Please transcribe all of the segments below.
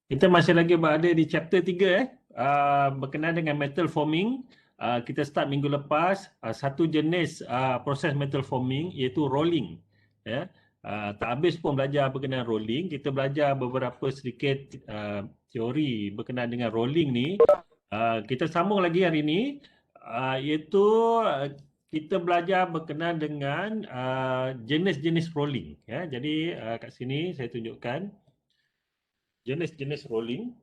Kita masih lagi berada di chapter 3 berkenaan dengan metal forming. Kita start minggu lepas satu jenis proses metal forming iaitu rolling. Ya. Tak habis pun belajar berkenaan rolling. Kita belajar beberapa sedikit teori berkenaan dengan rolling ni. Kita sambung lagi hari ini iaitu kita belajar berkenaan dengan jenis-jenis rolling. Ya. Jadi kat sini saya tunjukkan jenis-jenis rolling.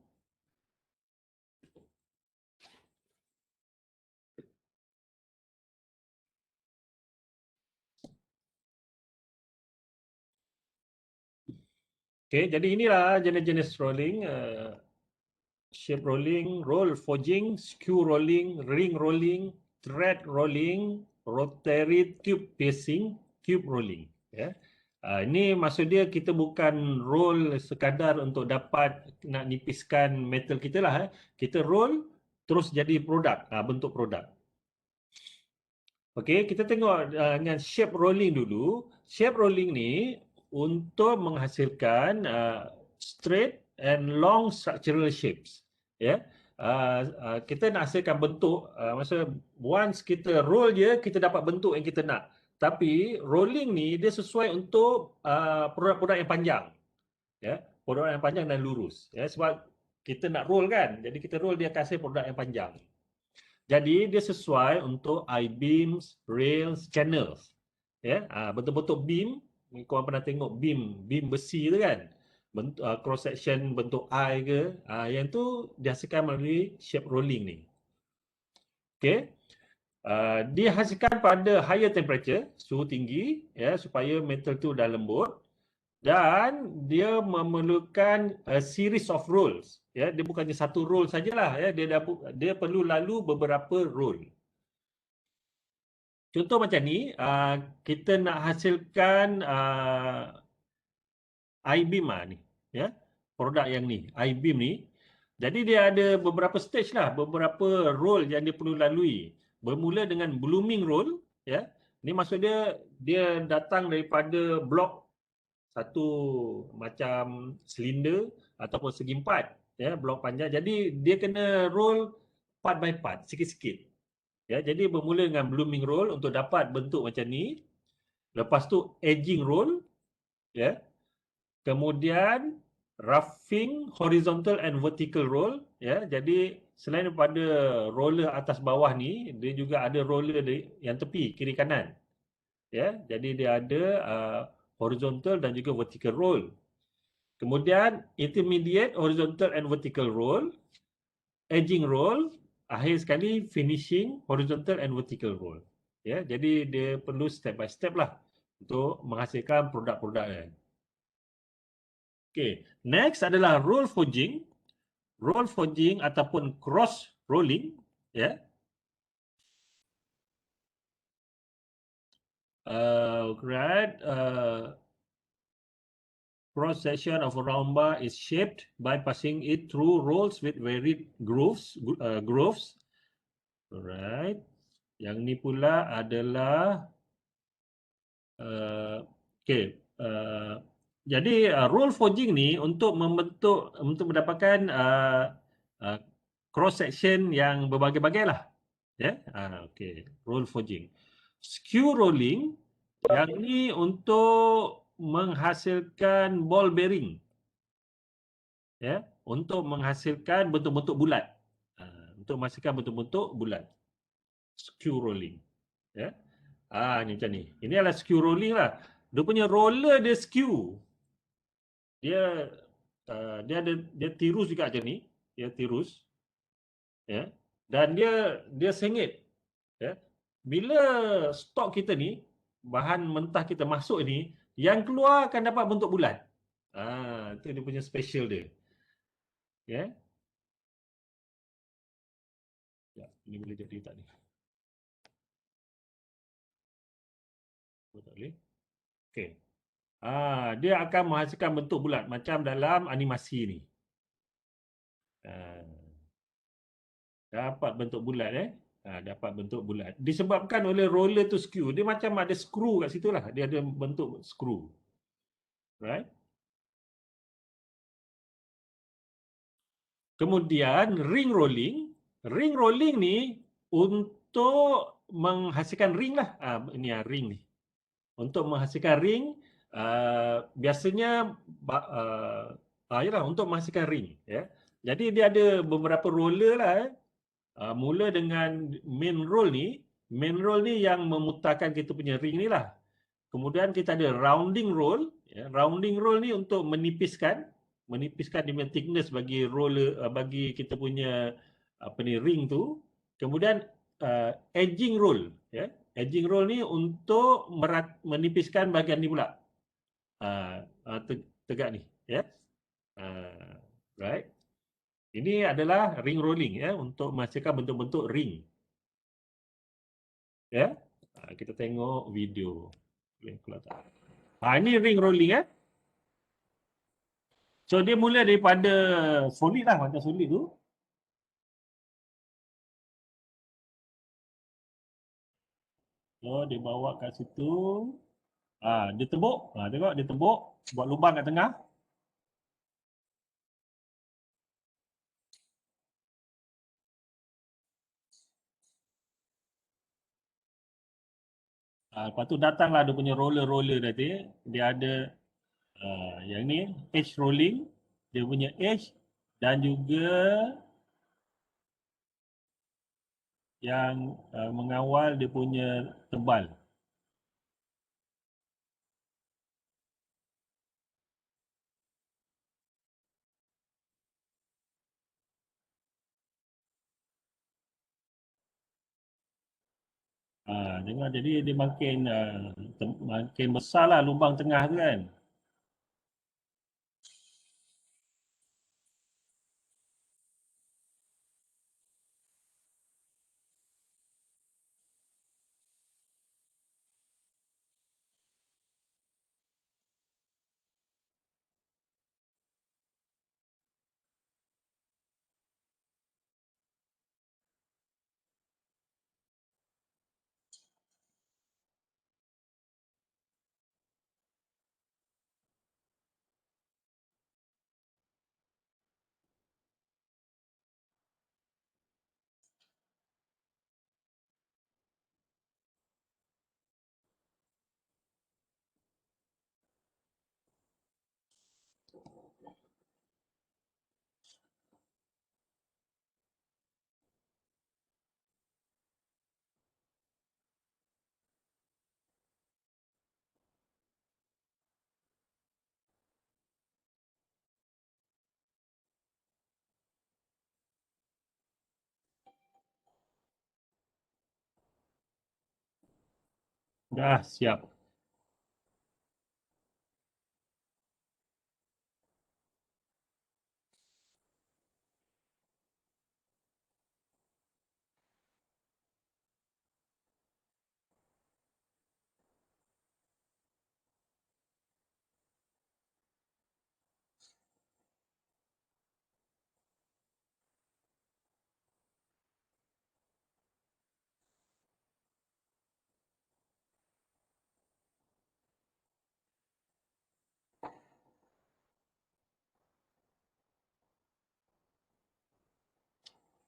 Okey, jadi inilah jenis-jenis rolling, shape rolling, roll forging, skew rolling, ring rolling, thread rolling, rotary tube piercing, tube rolling. Ya. Ini maksud dia kita bukan roll sekadar untuk dapat nak nipiskan metal kita lah. Kita roll terus jadi produk, bentuk produk. Okey, kita tengok dengan shape rolling dulu. Shape rolling ni untuk menghasilkan straight and long structural shapes. Ya. Kita nak hasilkan bentuk, masa once kita roll je kita dapat bentuk yang kita nak. Tapi rolling ni dia sesuai untuk produk-produk yang panjang. Ya, produk yang panjang dan lurus. Ya, sebab kita nak roll kan. Jadi kita roll dia akan hasil produk yang panjang. Jadi dia sesuai untuk I-beams, rails, channels. Ya, betul-betul beam, korang pernah tengok beam besi tu kan? Bentuk cross section bentuk I ke, yang tu dihasilkan melalui shape rolling ni. Okey. Dihasilkan pada higher temperature, suhu tinggi ya supaya metal tu dah lembut, dan dia memerlukan a series of rolls. Ya, dia bukannya satu roll sajalah ya, dia perlu lalu beberapa roll. Contoh macam ni, kita nak hasilkan I-beam ni, ya, produk yang ni, I-beam ni. Jadi dia ada beberapa stage lah, beberapa roll yang dia perlu lalui. Bermula dengan blooming roll, ya. Ni maksud dia datang daripada blok satu macam silinder ataupun segi empat, ya, blok panjang. Jadi dia kena roll part by part, sikit-sikit. Ya, jadi bermula dengan blooming roll untuk dapat bentuk macam ni. Lepas tu edging roll, ya. Kemudian roughing horizontal and vertical roll, ya. Jadi selain daripada roller atas bawah ni, dia juga ada roller yang tepi kiri kanan. Ya, jadi dia ada horizontal dan juga vertical roll. Kemudian intermediate horizontal and vertical roll, edging roll, akhir sekali finishing horizontal and vertical roll. Ya, jadi dia perlu step by step lah untuk menghasilkan produk-produknya. Okey, next adalah roll forging. Roll forging ataupun cross rolling, ya. Right. Cross section of a round bar is shaped by passing it through rolls with varied grooves. Alright. Yang ni pula adalah okey. Jadi roll forging ni untuk mendapatkan cross section yang berbagai-bagai lah. Ya. Okey. Roll forging. Skew rolling yang ni untuk menghasilkan ball bearing. Ya, untuk menghasilkan bentuk-bentuk bulat. Untuk menghasilkan bentuk-bentuk bulat. Skew rolling. Ya. Ni macam ni. Ini adalah skew rolling lah. Dia punya roller dia skew. Dia dia tirus juga macam ni. Dia tirus. Ya. Dan dia sengit. Ya. Bila stok kita ni, bahan mentah kita masuk ni, yang keluar akan dapat bentuk bulat. Itu dia punya special dia. Ya. Ya, ini boleh jadi tak ni? Tak boleh. Okey. Dia akan menghasilkan bentuk bulat macam dalam animasi ni. Dapat bentuk bulat dapat bentuk bulat. Disebabkan oleh roller tu skew. Dia macam ada skru kat situ lah. Dia ada bentuk skru. Right? Kemudian ring rolling. Ring rolling ni untuk menghasilkan ring lah. Ini ring ni. Untuk menghasilkan ring, biasanya yalah, untuk menghasilkan ring. Ya. Jadi dia ada beberapa roller lah. Mula dengan main roll ni. Main roll ni yang memutarkan kita punya ring ni lah. Kemudian kita ada rounding roll. Ya. Rounding roll ni untuk menipiskan dia punya thickness bagi roller, bagi kita punya ring tu. Kemudian edging roll, ya. Edging roll ni untuk menipiskan bahagian ni pula. Tegak ni, ya. Right. Ini adalah ring rolling, ya, untuk menghasilkan bentuk-bentuk ring. Ya. Kita tengok video. Ini ring rolling, ya. So dia mula daripada solid lah, macam solid tu. So dia bawa kat situ. Dia tebuk. Tengok dia tebuk, buat lubang kat tengah. Lepas tu datanglah dia punya roller-roller tadi. Dia ada yang ni, edge rolling. Dia punya edge dan juga yang mengawal dia punya tebal. Dengar, jadi dia makin besarlah lubang tengah tu kan. Dah siap.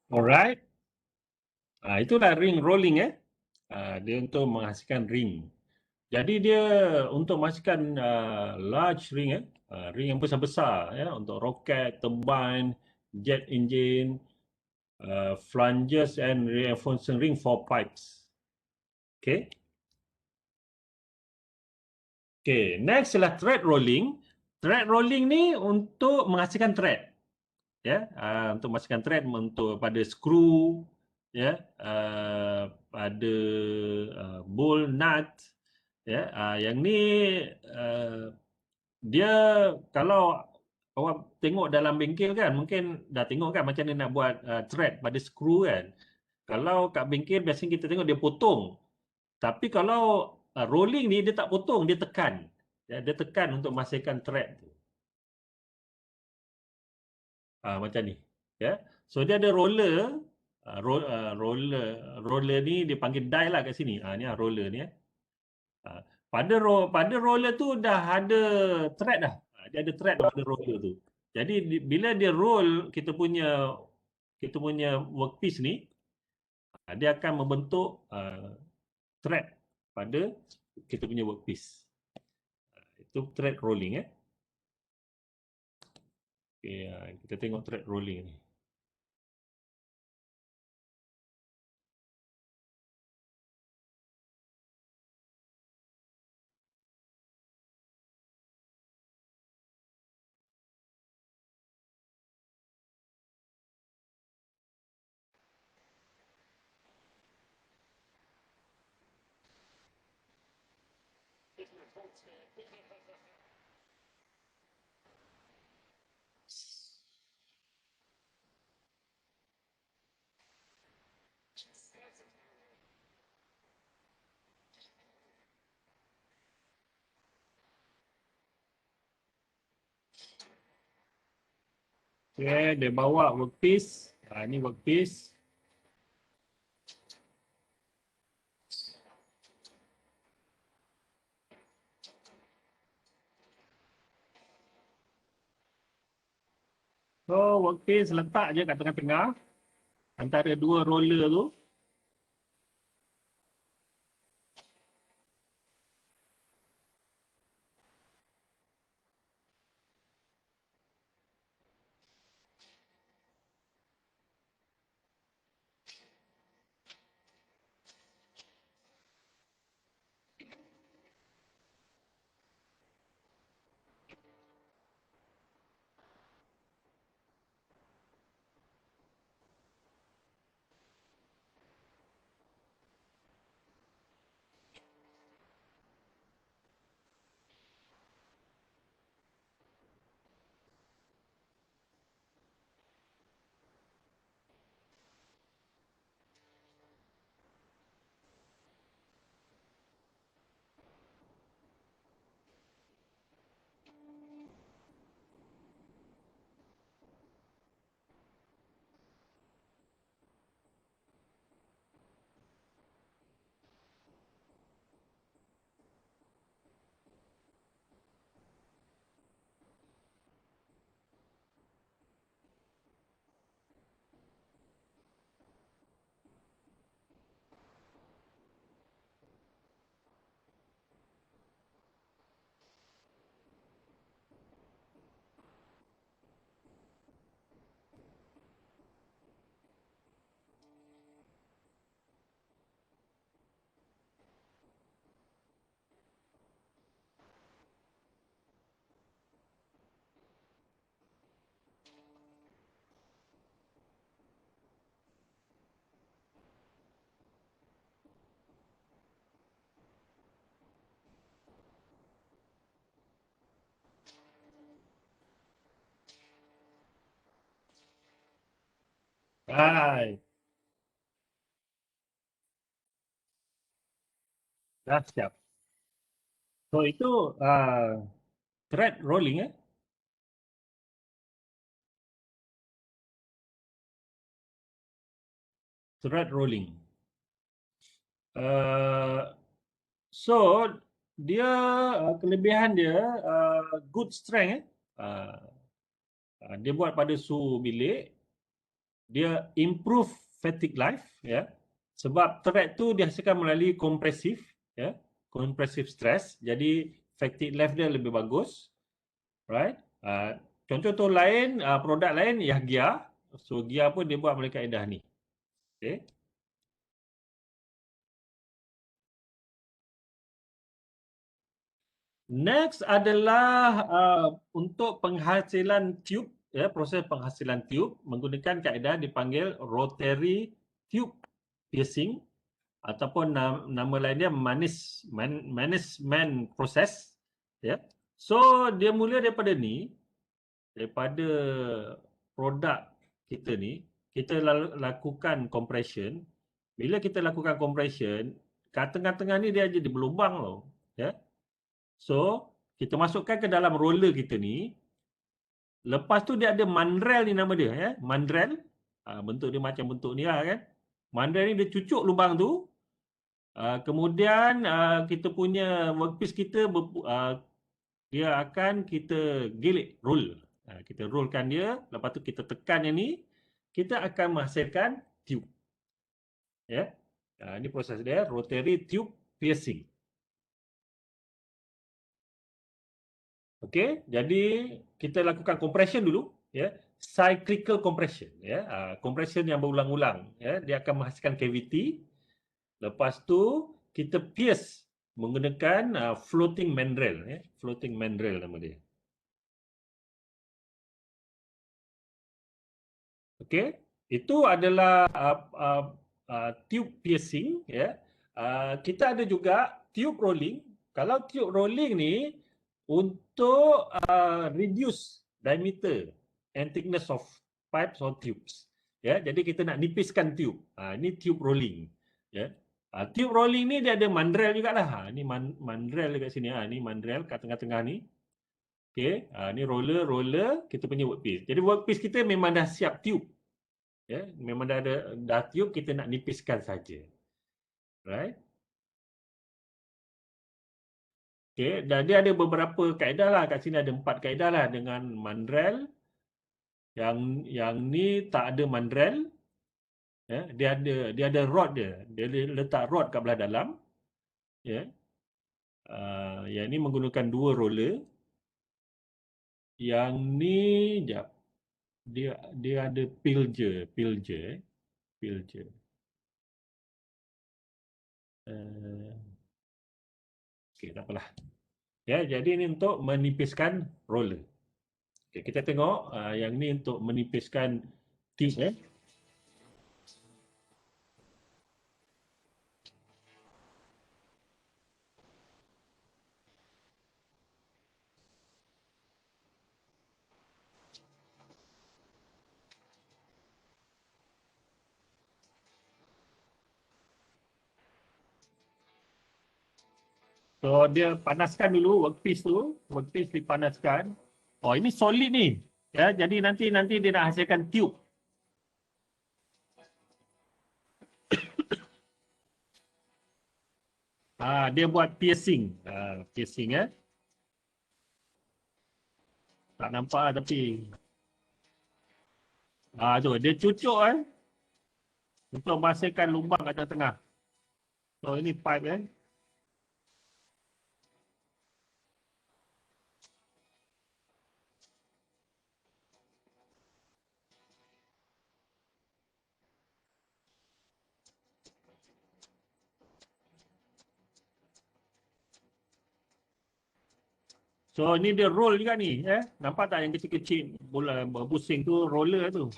Alright. Itulah ring rolling, dia untuk menghasilkan ring. Jadi dia untuk menghasilkan large ring, ring yang besar-besar, ya, untuk roket, turbine, jet engine, flanges and reinforcing ring for pipes. Okay. Okay, next ialah thread rolling. Thread rolling ni untuk menghasilkan thread. Ya, untuk menghasilkan thread untuk pada skru, ya, pada bolt, nut, ya. Yang ni dia kalau awak tengok dalam bengkel kan, mungkin dah tengok kan macam mana nak buat thread pada skru kan. Kalau kat bengkel biasanya kita tengok dia potong. Tapi kalau rolling ni dia tak potong, dia tekan. Ya, dia tekan untuk menghasilkan thread tu. Macam ni. Ya. So dia ada roller, roller ni dia panggil die lah kat sini. Ni roller ni. Pada roller tu dah ada thread dah. Dia ada thread pada roller tu. Jadi bila dia roll kita punya workpiece ni, dia akan membentuk thread pada kita punya workpiece. Itu thread rolling Okay, kita tengok thread rolling ni. Okay, dia bawa workpiece. Ini workpiece. So, workpiece letak je kat tengah-tengah antara dua roller tu. Hai, dah siap. So, itu thread rolling Thread rolling. So, dia kelebihan dia good strength Uh, dia buat pada suhu bilik, dia improve fatigue life sebab thread tu dihasilkan melalui kompresif kompresif stress, jadi fatigue life dia lebih bagus, right. Contoh lain, produk lain Yahgia. So Gia pun dia buat melalui kaedah ni. Okay. Next adalah untuk penghasilan tube, proses penghasilan tube menggunakan kaedah dipanggil rotary tube piercing ataupun nama lainnya management process. So dia mula daripada produk kita ni, kita lakukan compression. Bila kita lakukan compression, kat tengah-tengah ni dia jadi berlubang tau. So, kita masukkan ke dalam roller kita ni. Lepas tu dia ada mandrel ni nama dia. Mandrel. Bentuk dia macam bentuk ni lah kan. Mandrel ni dia cucuk lubang tu. Kemudian kita punya workpiece kita dia akan kita gilik, roll. Kita rollkan dia, lepas tu kita tekan yang ni, kita akan menghasilkan tube. Ya. Ini proses dia, rotary tube piercing. Okey, jadi kita lakukan compression dulu, ya. Cyclical compression, ya. Compression yang berulang-ulang, ya. Dia akan menghasilkan cavity. Lepas tu kita pierce menggunakan floating mandrel, ya. Floating mandrel nama dia. Okey, itu adalah tube piercing, ya. Kita ada juga tube rolling. Kalau tube rolling ni untuk reduce diameter and thickness of pipes or tubes. Ya, jadi kita nak nipiskan tube. Ini tube rolling. Ya. Tube rolling ni dia ada mandrel jugalah. Ini mandrel dekat sini. Ini mandrel kat tengah-tengah ni. Okey, ni roller kita punya workpiece. Jadi workpiece kita memang dah siap tube. Ya, memang dah tube, kita nak nipiskan saja. Right? Okay, dan dia ada beberapa kaedah lah. Kat sini ada 4 kaedah lah dengan mandrel. Yang ni tak ada mandrel. Ya, dia ada rod dia. Dia letak rod kat belah dalam. Ya. Yang ni menggunakan 2 roller. Yang ni jap. Dia ada pilger. Okey, tak apalah. Ya, jadi ini untuk menipiskan roller. Okay, kita tengok yang ni untuk menipiskan tube. So dia panaskan dulu workpiece tu, workpiece dipanaskan. Oh, ini solid ni. Ya, jadi nanti dia nak hasilkan tube. Dia buat piercing. Piercing ya. Tak nampak lah tapi. Tu dia cucuk untuk menghasilkan lubang kat tengah. So ini pipe . So ni dia roll juga ni. Nampak tak yang kecil-kecil bola pusing tu, roller tu.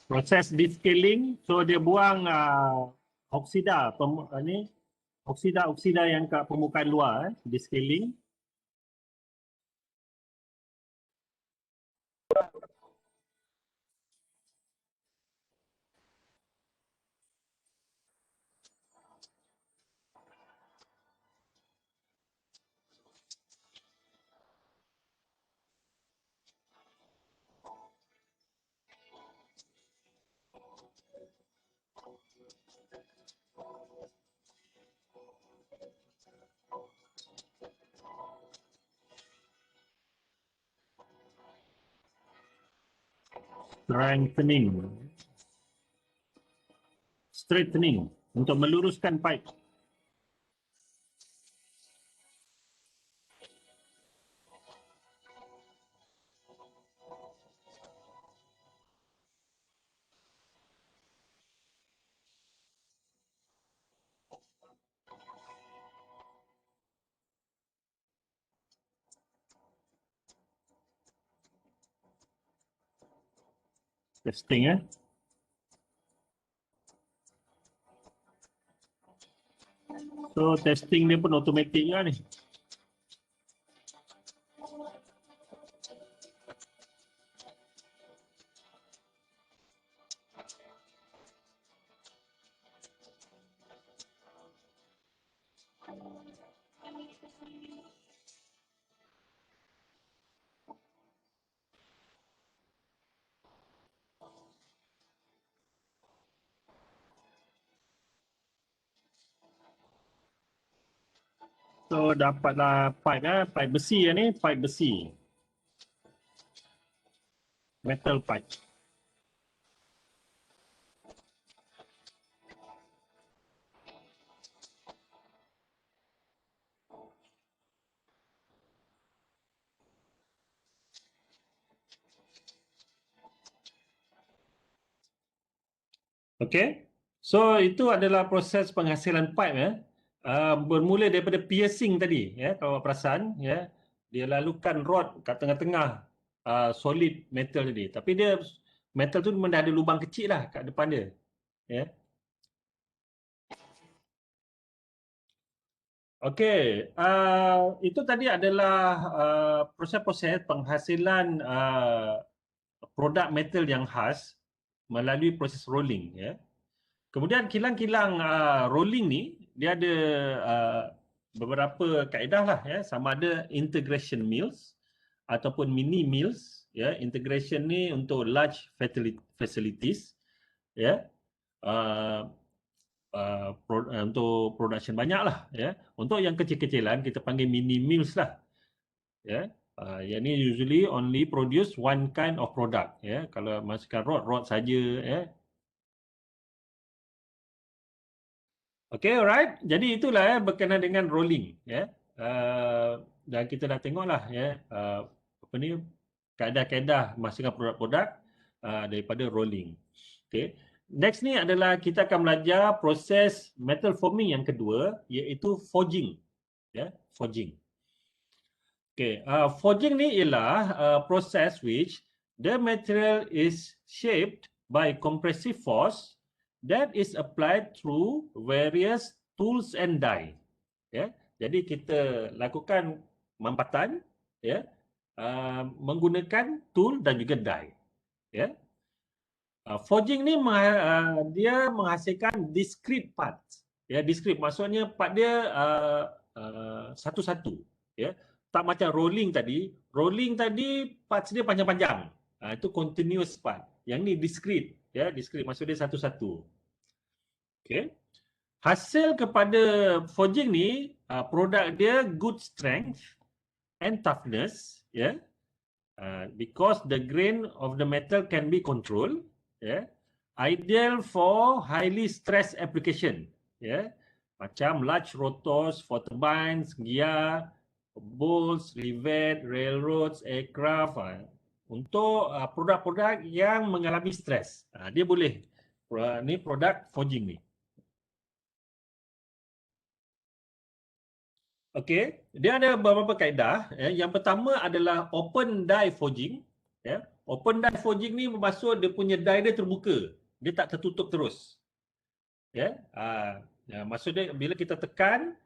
Proses descaling, so dia buang oksida, oksida yang kat permukaan luar, descaling. Straightening untuk meluruskan pipe. Testing So testing dia pun automatic juga ni. So dapatlah pipe pipe besi ni, pipe besi. Metal pipe. Okay. So itu adalah proses penghasilan pipe ya. Bermula daripada piercing tadi ya, kalau perasan ya. Dia lalukan rod kat tengah-tengah solid metal tadi. Tapi dia metal tu memang dah ada lubang kecil lah kat depan dia. Ya. Okey, itu tadi adalah proses-proses penghasilan produk metal yang khas melalui proses rolling ya. Kemudian kilang-kilang rolling ni dia ada beberapa kaedah lah ya, sama ada integration mills ataupun mini mills ya. Integration ni untuk large facilities ya. Untuk production banyak lah ya. Untuk yang kecil-kecilan kita panggil mini mills lah ya. Yang ni usually only produce one kind of product ya. Kalau masukkan rod saja ya. Okay, alright. Jadi itulah berkenaan dengan rolling ya. Dan kita dah tengoklah ya apa ni kaedah-kaedah masukkan produk-produk daripada rolling. Okay. Next ni adalah kita akan belajar proses metal forming yang kedua, iaitu forging. Ya, forging. Okay, forging ni ialah proses which the material is shaped by compressive force that is applied through various tools and die. Ya, jadi kita lakukan mampatan ya menggunakan tool dan juga die. Ya. Forging ni dia menghasilkan discrete parts. Ya, discrete maksudnya part dia satu-satu. Ya, tak macam rolling tadi. Rolling tadi parts dia panjang-panjang. Itu continuous part. Yang ni discrete. Ya, discrete maksud dia satu-satu. Okay. Hasil kepada forging ni, produk dia good strength and toughness. Ya. Because the grain of the metal can be controlled. Yeah. Ideal for highly stressed application. Yeah. Macam large rotors for turbines, gear, bolts, rivet, railroads, aircraft. Untuk produk-produk yang mengalami stres. Dia boleh. Ni produk forging ni. Okey, dia ada beberapa kaedah. Yang pertama adalah open die forging. Ya. Open die forging ni bermaksud dia punya die dia terbuka. Dia tak tertutup terus. Ya. Maksud dia bila kita tekan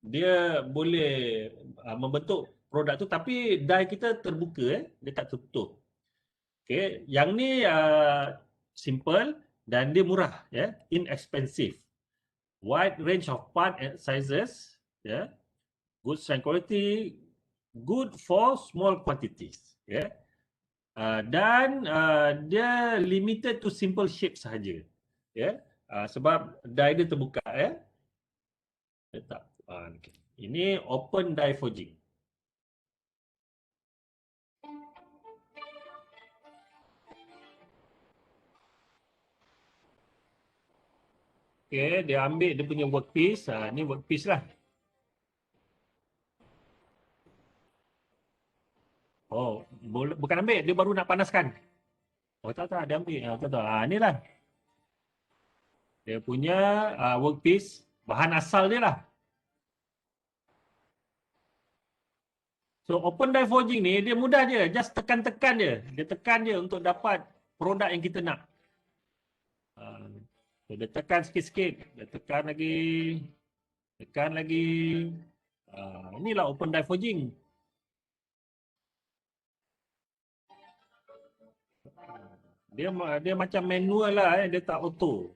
dia boleh membentuk produk tu tapi die kita terbuka dia tak tertutup. Okey, yang ni simple dan dia murah ya, inexpensive. Wide range of part and sizes ya. Good strength quality, good for small quantities. Yeah. Dan dia limited to simple shape sahaja. Yeah. Sebab die dia terbuka. Okay. Ini open die forging. Okay, dia ambil dia punya workpiece. Ini workpiece lah. Oh, bukan ambil, dia baru nak panaskan. Oh, tak, dia ambil. Tak. Inilah. Dia punya workpiece, bahan asal dia lah. So, open die forging ni, dia mudah je. Just tekan-tekan je. Dia tekan je untuk dapat produk yang kita nak. Dia tekan sikit-sikit, dia tekan lagi, tekan lagi. Inilah open die forging. Dia macam manual lah, dia tak auto.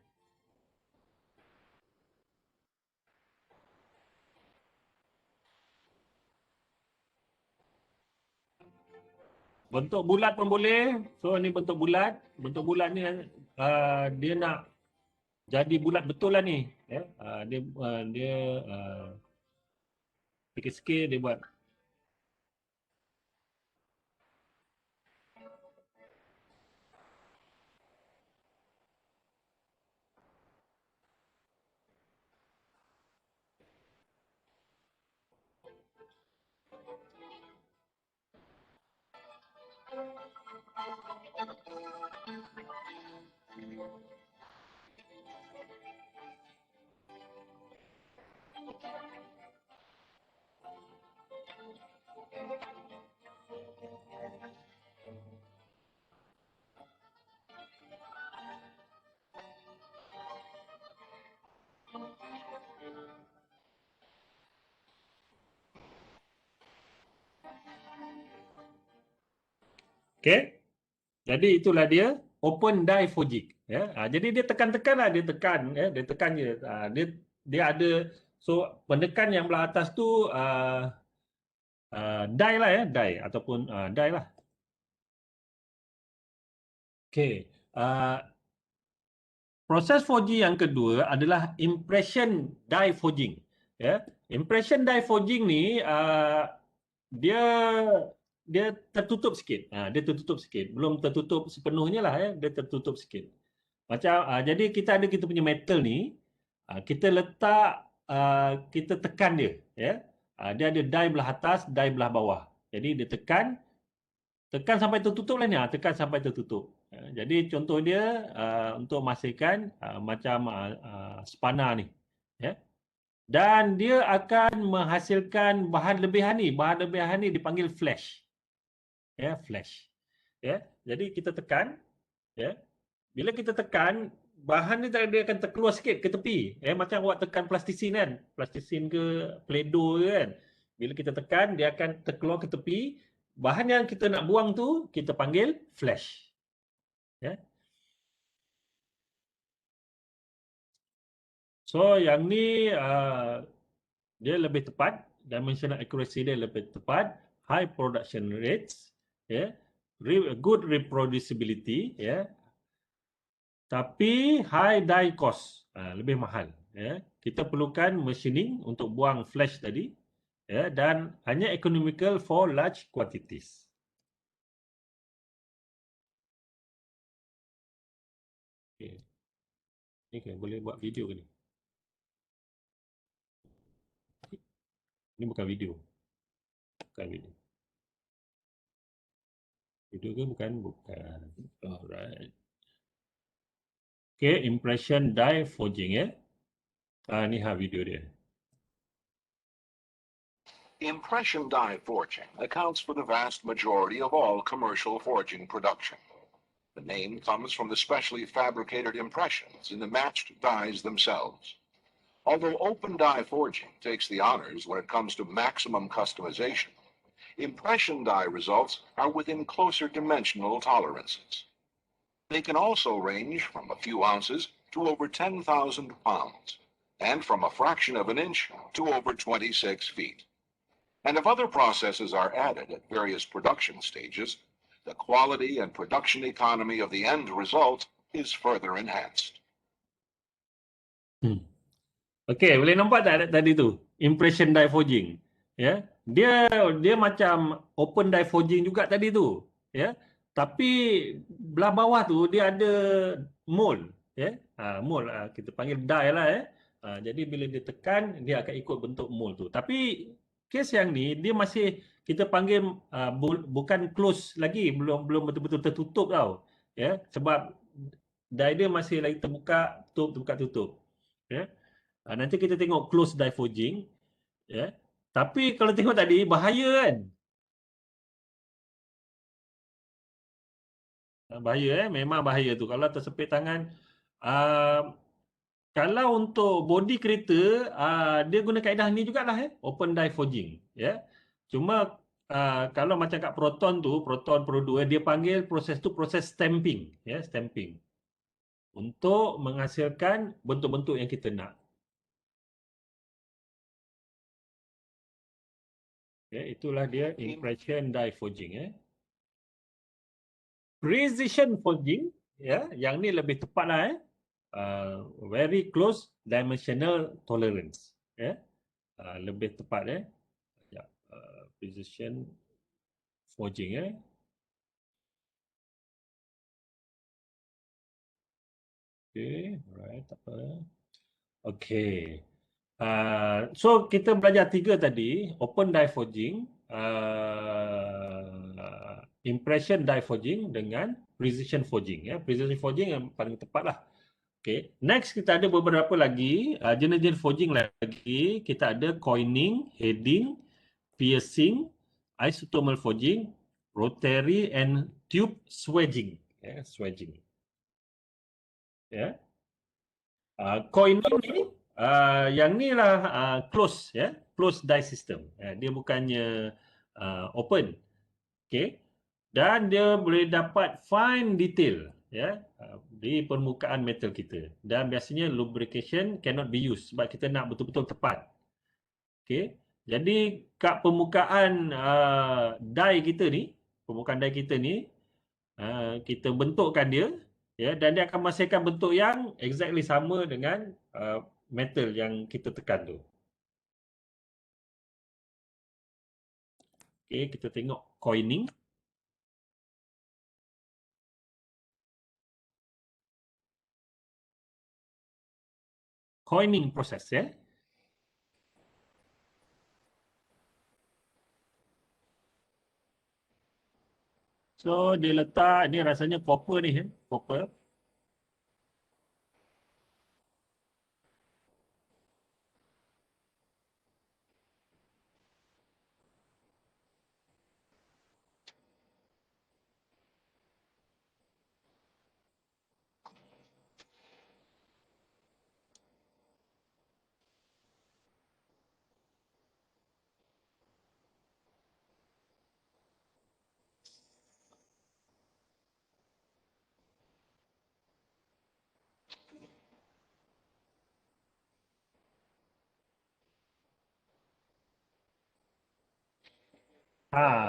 Bentuk bulat pun boleh. So ni bentuk bulat. Bentuk bulat ni dia nak jadi bulat betul lah ni. Ya. Dia sikit-sikit dia buat. Okay. Jadi itulah dia open die forging. Ya. Jadi dia tekan-tekan lah, dia tekan, ya. Dia tekan je. Dia ada, so penekan yang belah atas tu die lah ya, die ataupun die lah. Okay. Proses forging yang kedua adalah impression die forging. Ya. Impression die forging ni dia dia tertutup sikit. Dia tertutup sikit. Belum tertutup sepenuhnya lah ya, dia tertutup sikit. Macam jadi kita punya metal ni, kita letak kita tekan dia ya. Dia ada die belah atas, die belah bawah. Jadi dia tekan sampai tertutup lah ni, tekan sampai tertutup. Jadi contoh dia untuk memastikan macam spana ni ya. Dan dia akan menghasilkan bahan lebihan ni. Bahan lebihan ni dipanggil flash. Ya, flash. Ya. Jadi kita tekan ya. Bila kita tekan, bahan ni dia akan terkeluar sikit ke tepi. Macam awak tekan plastisin kan. Plastisin ke Play-Doh ke kan. Bila kita tekan, dia akan terkeluar ke tepi. Bahan yang kita nak buang tu, kita panggil flash. Ya. So, yang ni dia lebih tepat. Dimensional accuracy dia lebih tepat. High production rates. Ya. Good reproducibility. Ya. Tapi high die cost, lebih mahal. Ya. Kita perlukan machining untuk buang flash tadi, ya, dan hanya economical for large quantities. Okay. Ni kan boleh buat video ke ni? Ni bukan video. Bukan video. Video ke bukan? Bukan. Alright. Okay, impression die forging ya. Ni video dia. Impression die forging accounts for the vast majority of all commercial forging production. The name comes from the specially fabricated impressions in the matched dies themselves. Although open die forging takes the honors when it comes to maximum customization, impression die results are within closer dimensional tolerances. They can also range from a few ounces to over 10,000 pounds, and from a fraction of an inch to over 26 feet. And if other processes are added at various production stages, the quality and production economy of the end result is further enhanced. Okey, boleh nampak tak tadi tu? Impression die forging. Ya. Dia macam open die forging juga tadi tu. Ya. Tapi belah bawah tu dia ada mold, ya. Mold kita panggil die lah ya. Jadi bila dia tekan dia akan ikut bentuk mold tu. Tapi kes yang ni dia masih kita panggil bukan close lagi, belum betul-betul tertutup tau. Ya, sebab die dia masih lagi terbuka, tutup. Ya. Nanti kita tengok close die forging. Ya. Tapi kalau tengok tadi, bahaya kan? Bahaya memang bahaya tu. Kalau tersepit tangan, Kalau untuk body kereta, dia guna kaedah ni jugalah, open die forging. Ya. Cuma kalau macam kat Proton tu, Proton Pro 2, dia panggil proses tu proses stamping. Ya, stamping. Untuk menghasilkan bentuk-bentuk yang kita nak. Ya, itulah dia impression die forging. Ya. Precision forging, ya, yang ni lebih tepatlah. Very close dimensional tolerance. Ya. Lebih tepat. Ya. Precision forging. Okay, alright, tak apa. Okay. So kita belajar tiga tadi, open die forging, impression die forging dengan precision forging. Ya. Precision forging yang paling tepat lah. Okay. Next kita ada beberapa lagi jenis-jenis forging lagi. Kita ada coining, heading, piercing, isotomal forging, rotary and tube swedging. Ya, swedging. Ya. Coining ni, yang ni lah close, ya, close die system. Dia bukannya open, okay. Dan dia boleh dapat fine detail, ya, di permukaan metal kita. Dan biasanya lubrication cannot be used sebab kita nak betul-betul tepat, okay. Jadi kat permukaan die kita ni, permukaan die kita ni, kita bentukkan dia, ya, dan dia akan menghasilkan bentuk yang exactly sama dengan metal yang kita tekan tu. Okey, kita tengok coining. Coining proses, ya. So dia letak ni rasanya copper ni, copper.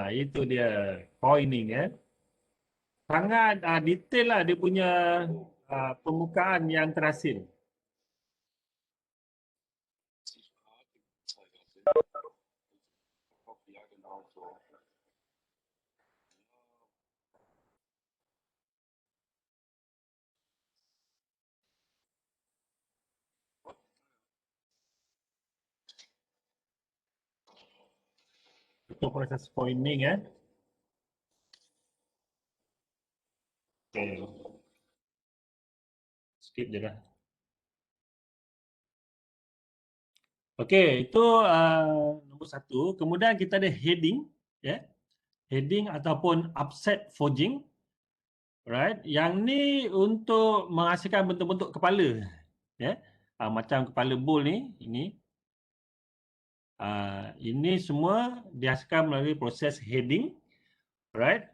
Itu dia coining, ya. Sangat detail lah dia punya permukaan yang terhasil. Untuk proses coining, ya. Okay. Skip je lah. Okey, itu nombor satu. Kemudian kita ada heading, ya. Heading ataupun upset forging. Right. Yang ni untuk menghasilkan bentuk-bentuk kepala. Ya. Macam kepala bull ni, ini. Ini semua dihasilkan melalui proses heading. Right.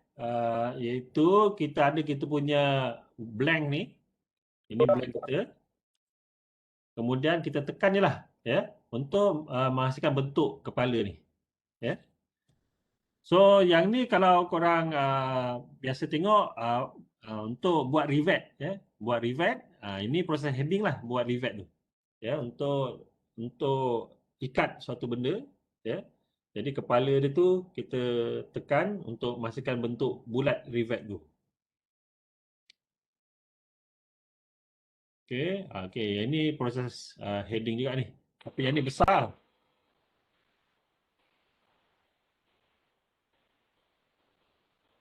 Iaitu kita punya blank ni. Ini blank kita. Kemudian kita tekan je lah, ya, untuk menghasilkan bentuk kepala ni. Ya. So yang ni kalau korang biasa tengok untuk buat rivet, ya, buat rivet, ini proses heading lah buat rivet tu, ya, untuk ikat suatu benda, ya. Jadi kepala dia tu kita tekan untuk menghasilkan bentuk bulat rivet tu. Okey, okey, ini proses heading juga ni. Tapi yang ni besar.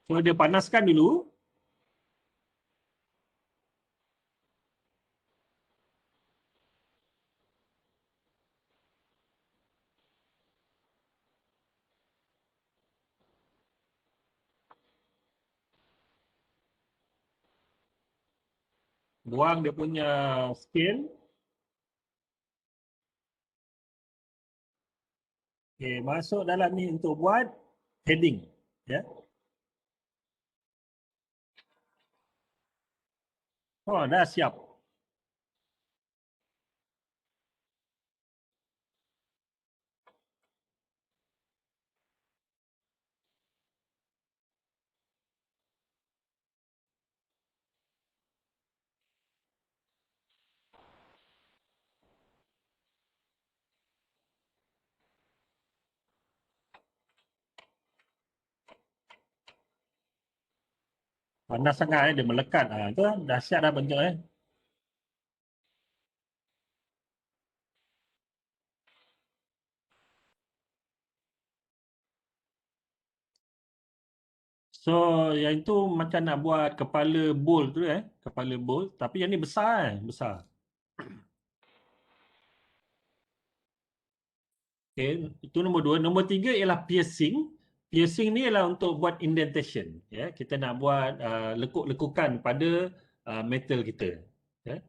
So dia panaskan dulu. Buang dia punya skin. Okey, masuk dalam ni untuk buat heading, ya. Oh, dah siap. Panas sangat dia melekat. Tu dah siap dah bentuk So yang itu macam nak buat kepala bowl tu kepala bowl, tapi yang ni besar besar. Okey, itu nombor 2. Nombor 3 ialah piercing. Piercing ni ialah untuk buat indentation, ya. Kita nak buat lekuk-lekukan pada metal kita, ya.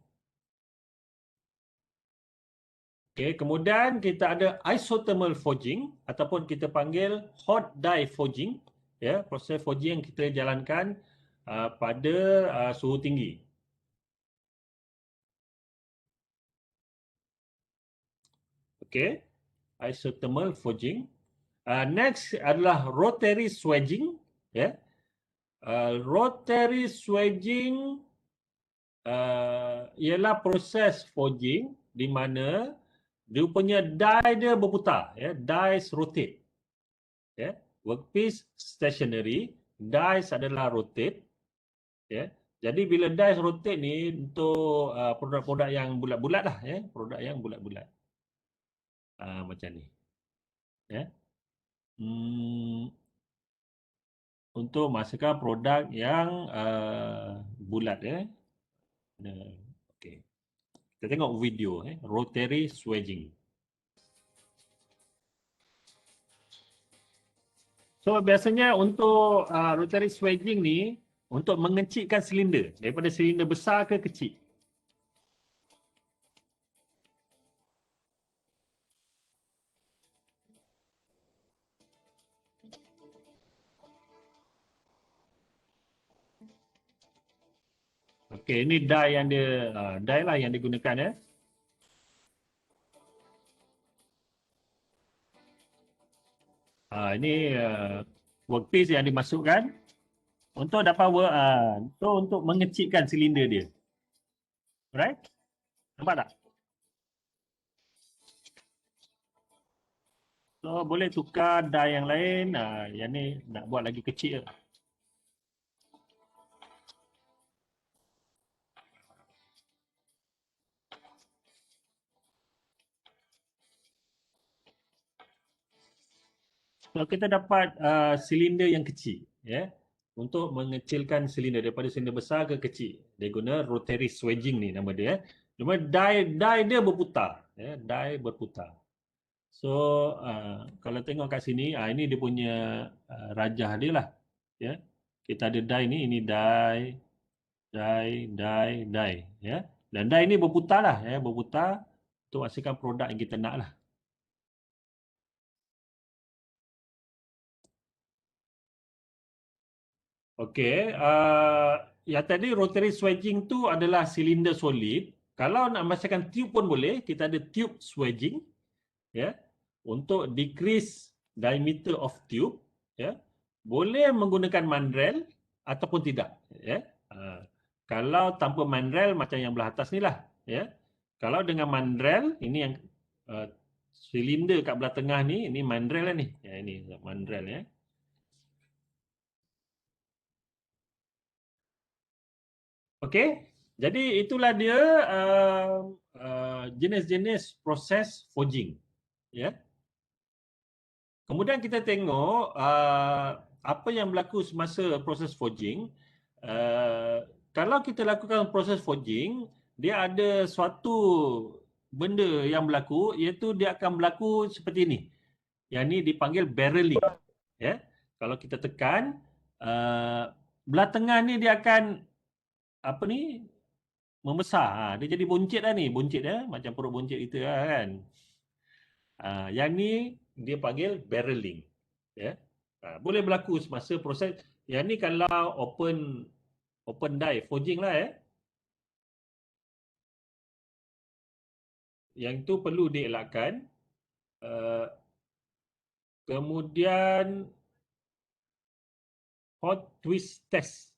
Okey, kemudian kita ada isothermal forging ataupun kita panggil hot die forging, ya. Proses forging yang kita jalankan pada suhu tinggi. Okey, isothermal forging. Next adalah rotary swedging, ya. Rotary swedging ialah proses forging di mana dia punya die dia berputar, ya. Dies rotate, ya. Workpiece stationary, dies adalah rotate, ya. Jadi bila dies rotate ni untuk produk-produk yang bulat-bulat lah, ya. Produk yang bulat-bulat. Macam ni, ya. Untuk menghasilkan produk yang bulat, ya. Okey. Kita tengok video rotary swedging. So biasanya untuk rotary swedging ni untuk mengecilkan silinder daripada silinder besar ke kecil. Okey, ini die yang dia die lah yang digunakan, ya. Ini workpiece yang dimasukkan untuk dapat untuk mengecilkan silinder dia. Right? Nampak tak? So boleh tukar die yang lain. Yang ni nak buat lagi kecil. So kita dapat silinder yang kecil, ya. Untuk mengecilkan silinder daripada silinder besar ke kecil. Dia guna rotary swedging ni nama dia. Cuma die dia berputar, ya. Die berputar. So kalau tengok kat sini, ini dia punya rajah dia lah, ya. Kita ada die ni, ini die, ya. Dan die ni berputar lah, ya, berputar untuk hasilkan produk yang kita nak lah. Okey, yang tadi rotary swedging tu adalah silinder solid. Kalau nak menghasilkan tube pun boleh, kita ada tube swedging, ya. Untuk decrease diameter of tube, ya. Boleh menggunakan mandrel ataupun tidak, ya. Kalau tanpa mandrel macam yang belah atas ni lah, ya. Kalau dengan mandrel, ini yang silinder kat belah tengah ni, ini mandrel lah ni. Ya, ini mandrel, ya. Okey, jadi itulah dia jenis-jenis proses forging, ya. Kemudian kita tengok apa yang berlaku semasa proses forging. Kalau kita lakukan proses forging, dia ada suatu benda yang berlaku, iaitu dia akan berlaku seperti ini. Yang ni dipanggil barreling, ya. Kalau kita tekan belah tengah ni dia akan membesar. Dia jadi buncit dah ni, buncit, ya. Macam perut buncit kita lah, kan. Yang ni dia panggil barreling. Ya. Boleh berlaku semasa proses. Yang ni kalau open die forging lah Yang itu perlu dielakkan. Kemudian hot twist test.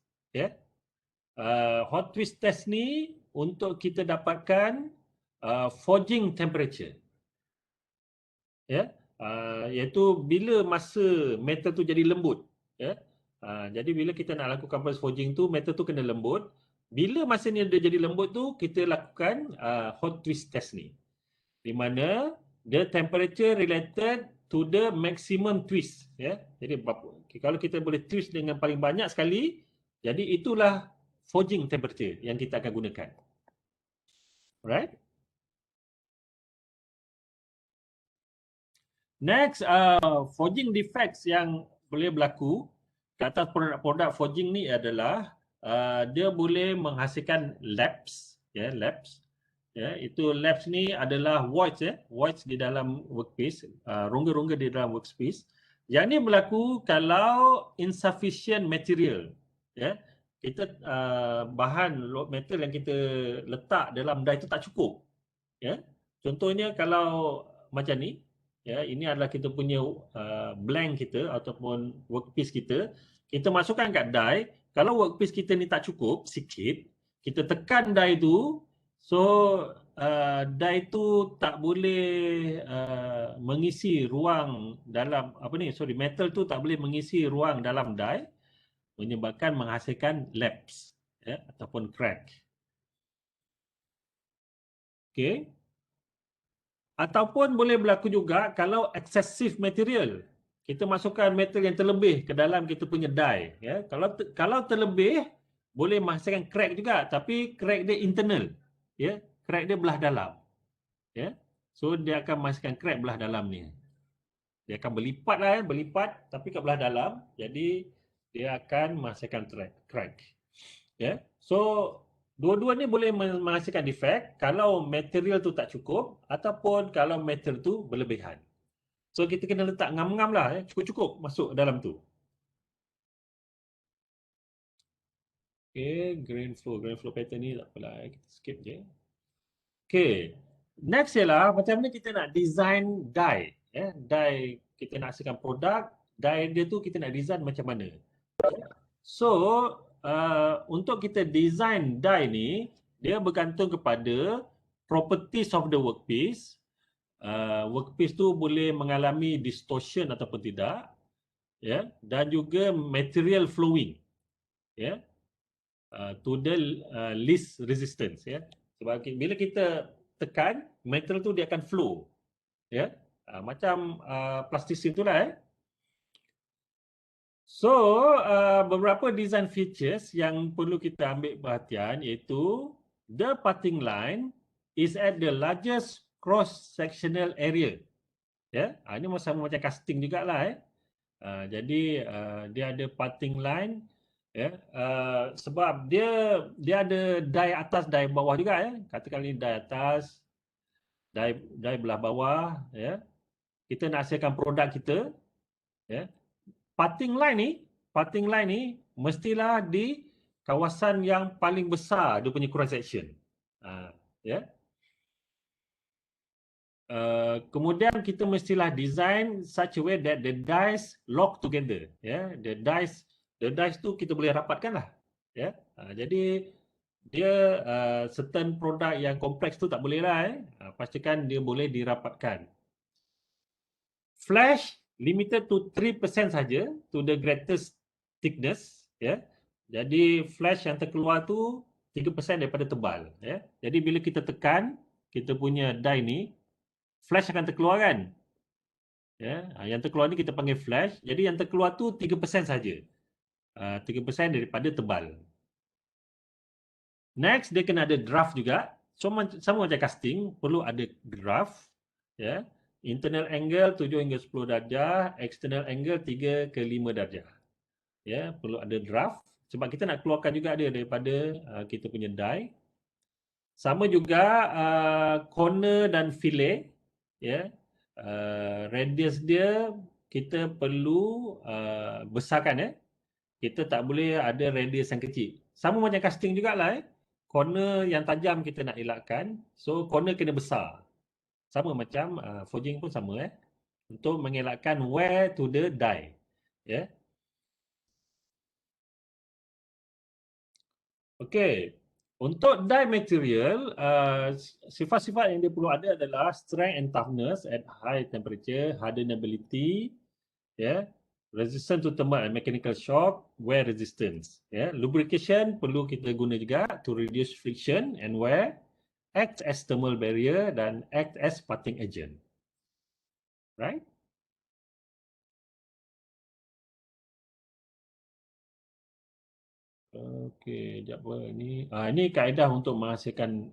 Hot twist test ni untuk kita dapatkan forging temperature. Iaitu bila masa metal tu jadi lembut. Jadi bila kita nak lakukan proses forging tu, metal tu kena lembut. Bila masa ni dia jadi lembut tu, kita lakukan hot twist test ni. Di mana the temperature related to the maximum twist. Jadi kalau kita boleh twist dengan paling banyak sekali, jadi itulah forging temperature yang kita akan gunakan. Alright? Next, forging defects yang boleh berlaku ke atas produk-produk forging ni adalah dia boleh menghasilkan lapse. Itu lapse ni adalah voids voids di dalam workpiece, rongga-rongga di dalam workpiece. Yang ni berlaku kalau insufficient material. Kita bahan metal yang kita letak dalam die tu tak cukup. Contohnya kalau macam ni, ini adalah kita punya blank kita ataupun workpiece kita. Kita masukkan kat die. Kalau workpiece kita ni tak cukup sikit, kita tekan die tu, so die tu tak boleh mengisi ruang dalam metal tu tak boleh mengisi ruang dalam die, menyebabkan menghasilkan lapse ataupun crack. Okey. Ataupun boleh berlaku juga kalau excessive material. Kita masukkan metal yang terlebih ke dalam kita punya die. Kalau terlebih, boleh menghasilkan crack juga. Tapi crack dia internal. Crack dia belah dalam. So, dia akan menghasilkan crack belah dalam ni. Dia akan berlipat lah, berlipat tapi kat belah dalam. Jadi, dia akan menghasilkan crack. So, dua-dua ni boleh menghasilkan defect kalau material tu tak cukup ataupun kalau metal tu berlebihan. So kita kena letak ngam-ngam lah, cukup-cukup masuk dalam tu. Okay, grain flow pattern ni tak apalah, kita skip je. Okay, next ialah macam mana kita nak design die. Die, kita nak hasilkan produk, die dia tu kita nak design macam mana. So, untuk kita design die ni, dia bergantung kepada properties of the workpiece. Workpiece tu boleh mengalami distortion ataupun tidak, dan juga material flowing, to the least resistance. Sebab bila kita tekan, metal tu dia akan flow, macam plastisin tu lah. So, beberapa design features yang perlu kita ambil perhatian iaitu the parting line is at the largest cross-sectional area. Ini sama macam casting jugalah. Jadi, dia ada parting line. Sebab dia ada die atas, die bawah juga. Katakan ini die atas, die belah bawah. Kita nak hasilkan produk kita. Parting line ni mestilah di kawasan yang paling besar dia punya cross section. Kemudian kita mestilah design such a way that the dies lock together. The dies tu kita boleh rapatkan lah. Jadi dia certain produk yang kompleks tu tak boleh lah. Pastikan dia boleh dirapatkan. Flash limited to 3% saja to the greatest thickness. Jadi flash yang terkeluar tu 3% daripada tebal. Jadi bila kita tekan kita punya die ni, flash akan terkeluar kan. Yang terkeluar ni kita panggil flash. Jadi yang terkeluar tu 3% saja. 3% daripada tebal. Next, dia kena ada draft juga. So, sama macam casting, perlu ada draft. Internal angle 7 hingga 10 darjah, external angle 3 ke 5 darjah. Perlu ada draft sebab kita nak keluarkan juga dia daripada kita punya die. Sama juga corner dan fillet. Radius dia kita perlu besarkan ya. Kita tak boleh ada radius yang kecil. Sama macam casting jugalah corner yang tajam kita nak elakkan. So corner kena besar. Sama macam forging pun sama untuk mengelakkan wear to the die. Ya. Okey. Untuk die material, sifat-sifat yang dia perlu ada adalah strength and toughness at high temperature, hardenability, resistant to thermal and mechanical shock, wear resistance. Lubrication perlu kita guna juga to reduce friction and wear, act as thermal barrier dan act as parting agent. Right? Okey, sekejap apa ni? Ini kaedah untuk menghasilkan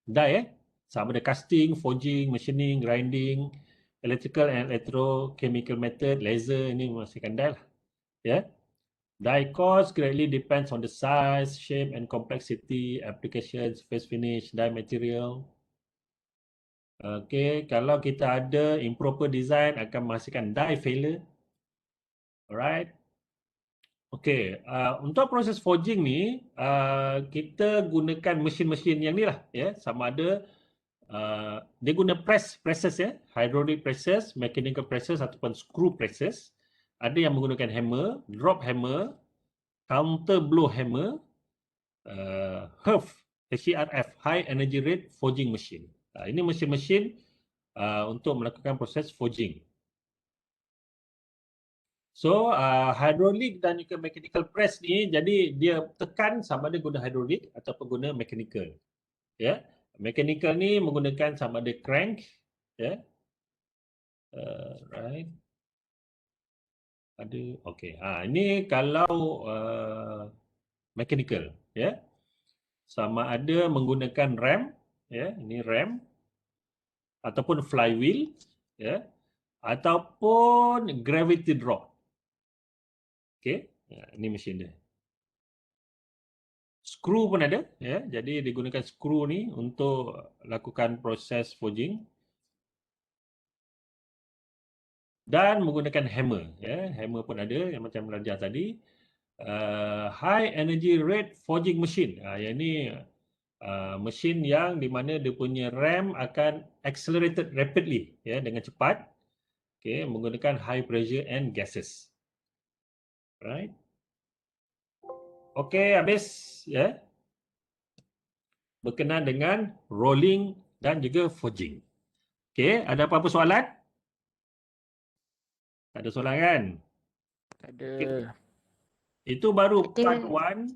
die sama ada casting, forging, machining, grinding, electrical and electrochemical method, laser, ini menghasilkan die lah. Die cost greatly depends on the size, shape and complexity, applications, face finish, die material. Okay, kalau kita ada improper design akan menghasilkan die failure. Alright. Okay, untuk proses forging ni, kita gunakan mesin-mesin yang ni lah. Sama ada dia guna presses hydraulic presses, mechanical presses ataupun screw presses. Ada yang menggunakan hammer, drop hammer, counter blow hammer, HERF, HERF, High Energy Rate Forging Machine. Ini mesin-mesin untuk melakukan proses forging. So, hydraulic dan juga mechanical press ni, jadi dia tekan sama ada guna hydraulic ataupun guna mechanical. Mechanical ni menggunakan sama ada crank, right. Ada, okey. Ini kalau mechanical, sama ada menggunakan ram, ini ram, ataupun flywheel, ataupun gravity drop. Okey, ini mesin dia. Skru pun ada, jadi digunakan skru ni untuk lakukan proses forging. Dan menggunakan hammer, hammer pun ada yang macam belajar tadi. High energy rate forging machine. Yang ini mesin yang di mana dia punya ram akan accelerated rapidly, dengan cepat. Okay, menggunakan high pressure and gases. Right. Okay, habis berkenaan dengan rolling dan juga forging. Okay, ada apa-apa soalan? Ada soalan kan? Ada. Okay. Itu baru part 1.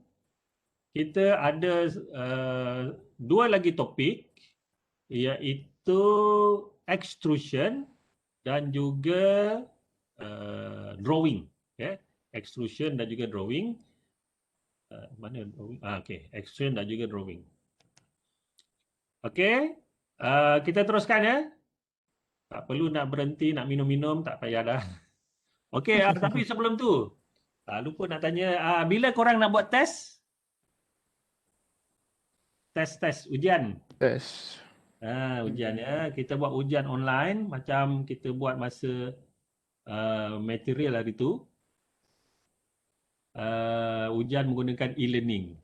Kita ada 2 lagi topik, iaitu extrusion dan juga drawing. Extrusion dan juga drawing. Mana drawing? Okay, extrusion dan juga drawing. Okay, kita teruskan Tak perlu nak berhenti, nak minum-minum, tak payah dah. Okay, tapi sebelum tu, lupa nak tanya, bila korang nak buat test? Test, ujian. Tes. Ujian kita buat ujian online macam kita buat masa material hari tu. Ujian menggunakan e-learning.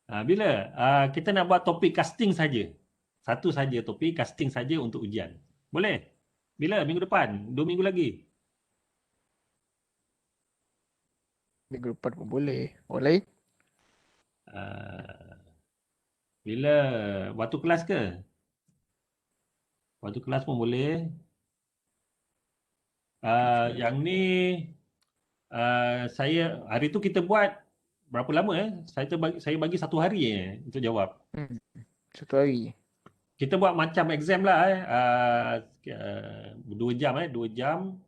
Bila? Kita nak buat topik casting saja. Satu saja topik casting saja untuk ujian. Boleh? Bila? Minggu depan? 2 minggu lagi? Minggu depan pun boleh. Boleh? Bila? Waktu kelas ke? Waktu kelas pun boleh. Yang ni saya hari tu kita buat berapa lama saya bagi 1 hari untuk jawab. 1 hari. Kita buat macam exam lah 2 jam 2 jam.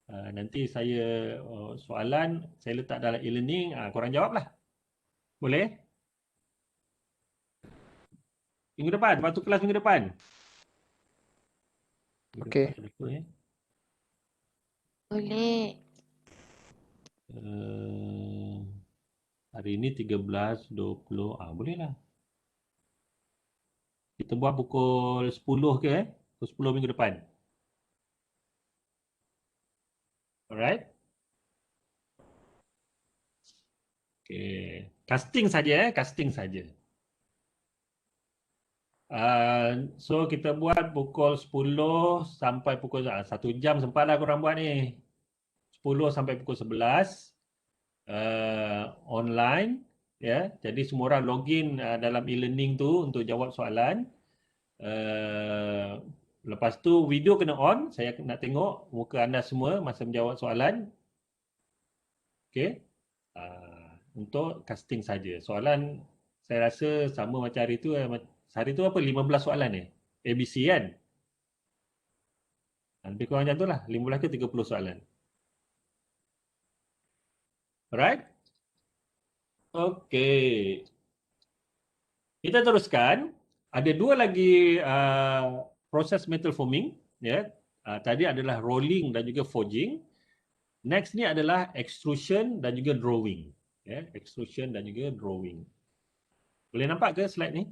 Nanti saya soalan saya letak dalam e-learning, korang jawablah. Boleh? Minggu depan, waktu kelas minggu depan. Okey. Boleh. Hari ni 13, 20, boleh lah. Kita buat pukul 10 ke 10 minggu depan. Alright. Okay. Casting saja, casting saja. So kita buat pukul 10 sampai pukul 1 jam sempatlah korang buat ni. 10 sampai pukul 11 online, ya. Jadi semua orang login dalam e-learning tu untuk jawab soalan. Lepas tu video kena on, saya nak tengok muka anda semua masa menjawab soalan. Okey. Untuk casting saja. Soalan saya rasa sama macam hari tu. Hari tu apa? 15 soalan ni. ABC kan? Lebih kurang macam tu lah. 15 ke 30 soalan. Alright? Okey. Kita teruskan. Ada dua lagi proses metal forming. Ya. Tadi adalah rolling dan juga forging. Next ni adalah extrusion dan juga drawing. Ya, extrusion dan juga drawing. Boleh nampak ke slide ni?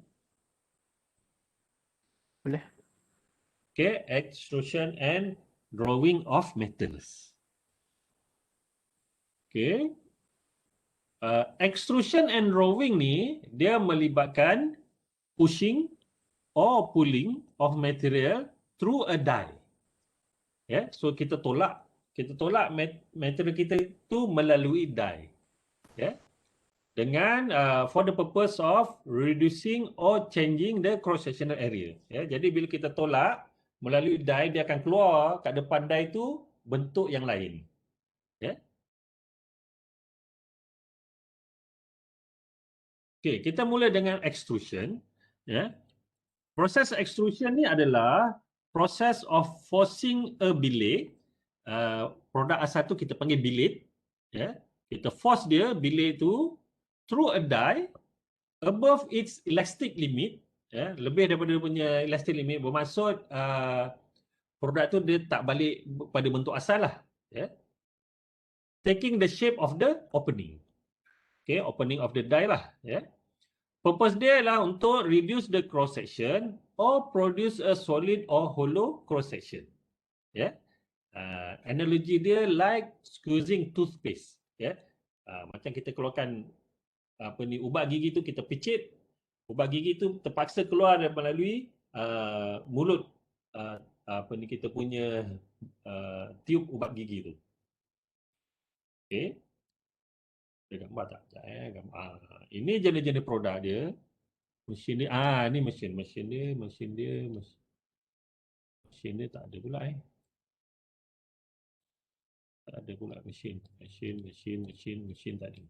Boleh. Okay, extrusion and drawing of metals. Okay. Extrusion and drawing ni, dia melibatkan pushing or pulling of material through a die. Yeah, so kita tolak material kita itu melalui die. Yeah. Dengan for the purpose of reducing or changing the cross-sectional area. Ya, jadi bila kita tolak melalui die, dia akan keluar kat depan die itu bentuk yang lain. Ya. Okey, kita mula dengan extrusion. Ya. Proses extrusion ni adalah proses of forcing a billet. Produk asal tu kita panggil billet. Ya. Kita force dia, billet tu through a die above its elastic limit, ya, lebih daripada dia punya elastic limit, bermaksud produk tu dia tak balik pada bentuk asal lah, ya. Taking the shape of the opening. Okay, opening of the die lah, ya. Purpose dia adalah untuk reduce the cross section or produce a solid or hollow cross section, ya. Analogi dia like squeezing toothpaste, ya. Macam kita keluarkan ubat gigi tu, kita picit, ubat gigi tu terpaksa keluar melalui mulut kita punya tiub ubat gigi tu. Okey. Ada gambar tak? Gambar. Ini jenis-jenis produk dia. Mesin dia, ni mesin dia tak ada pula Tak ada pula mesin tak ada.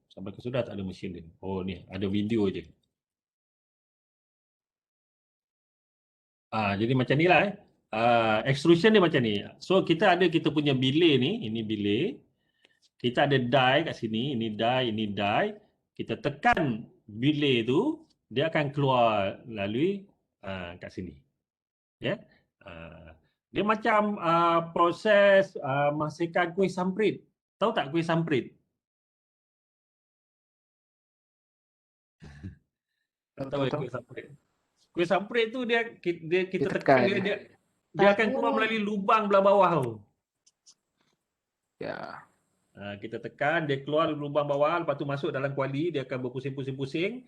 Sampai ke sudah tak ada mesin dia. Oh ni, ada video je. Jadi macam ni lah extrusion dia macam ni. So kita punya bilik ni, ini bilik. Kita ada die kat sini, ini die. Kita tekan bilik tu, dia akan keluar melalui kat sini. Ya. Dia macam proses menghasilkan kuih samprit. Tahu tak kuih samprit? Tahu kuih samprit. Kuih samprit tu kita tekan dia akan keluar melalui lubang belah bawah tu. Ya. Kita tekan, dia keluar lubang bawah, lepas tu masuk dalam kuali, dia akan berpusing-pusing.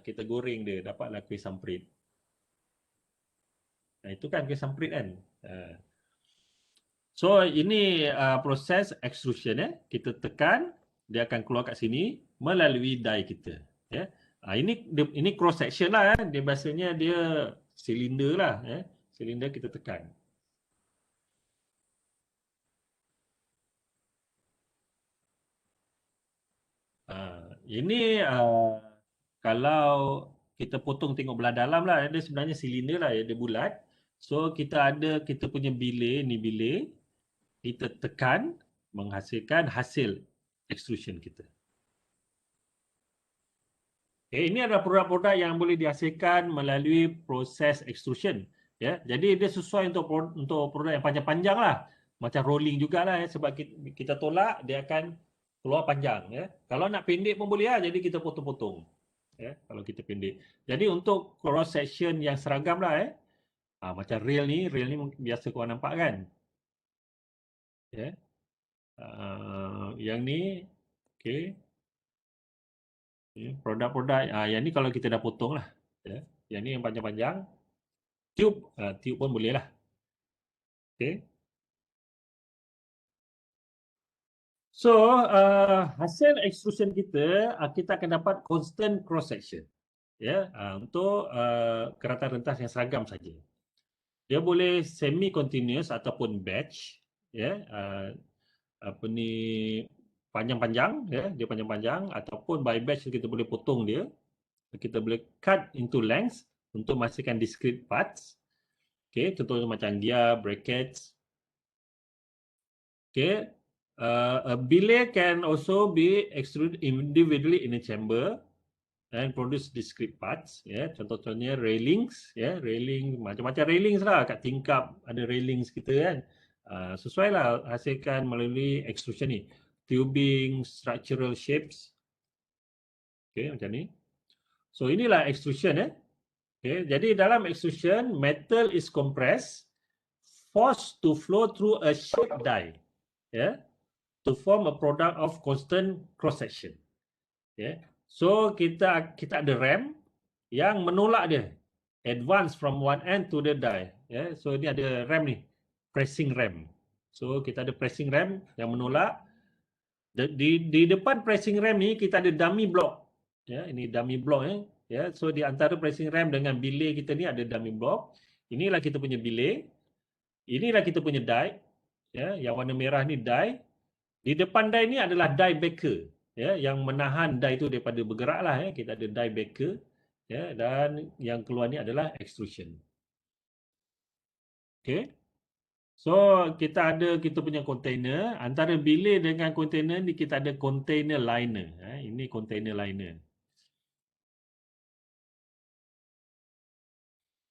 Kita goreng dia, dapatlah kuih samprit. Itu kan kuih samprit kan. So ini proses extrusion. Kita tekan, dia akan keluar kat sini melalui die kita. Ya. Ini cross section lah. Dia biasanya dia silinder lah. Silinder kita tekan. Ini kalau kita potong tengok belah dalam lah, dia sebenarnya silinder lah, dia bulat. So kita punya bilik, ni bilik, kita tekan menghasilkan hasil extrusion kita. Okay, ini adalah produk-produk yang boleh dihasilkan melalui proses extrusion. Ya, jadi dia sesuai untuk produk yang panjang-panjang lah. Macam rolling jugalah sebab kita tolak dia akan keluar panjang. Ya. Kalau nak pendek pun boleh lah, jadi kita potong-potong. ya, kalau kita pendek. Jadi untuk cross section yang seragam lah macam rail ni biasa korang nampak kan? Ya. Yang ni okey. Produk-produk yang ni kalau kita dah potong lah, ya. Yang ni yang panjang-panjang, tube pun boleh lah. Okey. So, hasil extrusion kita, kita akan dapat constant cross section, ya, untuk keratan rentas yang seragam saja. Dia boleh semi continuous ataupun batch, ya, apa ni, panjang-panjang, ya, dia panjang-panjang, ataupun by batch kita boleh potong dia. Kita boleh cut into lengths untuk menghasilkan discrete parts. Okey, contohnya macam gear, brackets. Okay, a billet can also be extruded individually in a chamber and produce discrete parts. Ya, contohnya railings, ya, railing macam-macam railings lah kat tingkap ada railings kita kan. Sesuai lah hasilkan melalui extrusion ni. Tubing, structural shapes. Okay, macam ni. So inilah extrusion. Okay, jadi dalam extrusion, metal is compressed, forced to flow through a shape die. Ya. To form a product of constant cross section. Yeah. So kita ada ram yang menolak dia, advance from one end to the die. Yeah. So ini ada ram ni, pressing ram. So kita ada pressing ram yang menolak. Di depan pressing ram ni kita ada dummy block. Ya, ini dummy block. Ya. So di antara pressing ram dengan bilay kita ni ada dummy block. Inilah kita punya bilay. Inilah kita punya die. Ya, yang warna merah ni die. Di depan die ni adalah die backer, ya, yang menahan die itu daripada bergeraklah, ya. Kita ada die backer, ya, dan yang keluar ni adalah extrusion. Okey. So kita punya container, antara bilay dengan container ni kita ada container liner, ini container liner.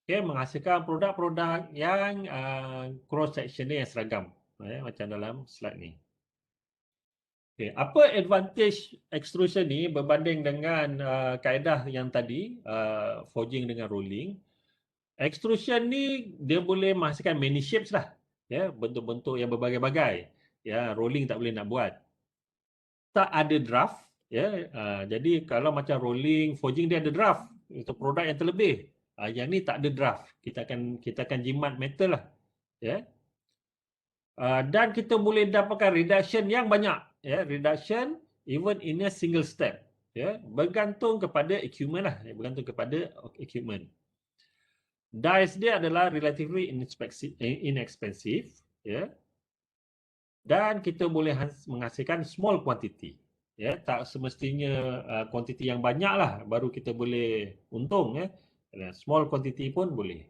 Okey, menghasilkan produk-produk yang cross section dia yang seragam, macam dalam slide ni. Okay. Apa advantage extrusion ni berbanding dengan kaedah yang tadi, forging dengan rolling? Extrusion ni dia boleh menghasilkan many shapes lah, ya, bentuk-bentuk yang berbagai-bagai. Ya, rolling tak boleh nak buat. Tak ada draft, ya. Jadi kalau macam rolling, forging dia ada draft untuk produk yang terlebih. Yang ni tak ada draft. Kita akan jimat metal lah, ya. Dan kita boleh dapatkan reduction yang banyak, ya, reduction even in a single step, ya, bergantung kepada equipment lah, bergantung kepada equipment. Dies dia adalah relatively inexpensive, ya, dan kita boleh menghasilkan small quantity, ya, tak semestinya quantity yang banyak lah baru kita boleh untung, ya, small quantity pun boleh.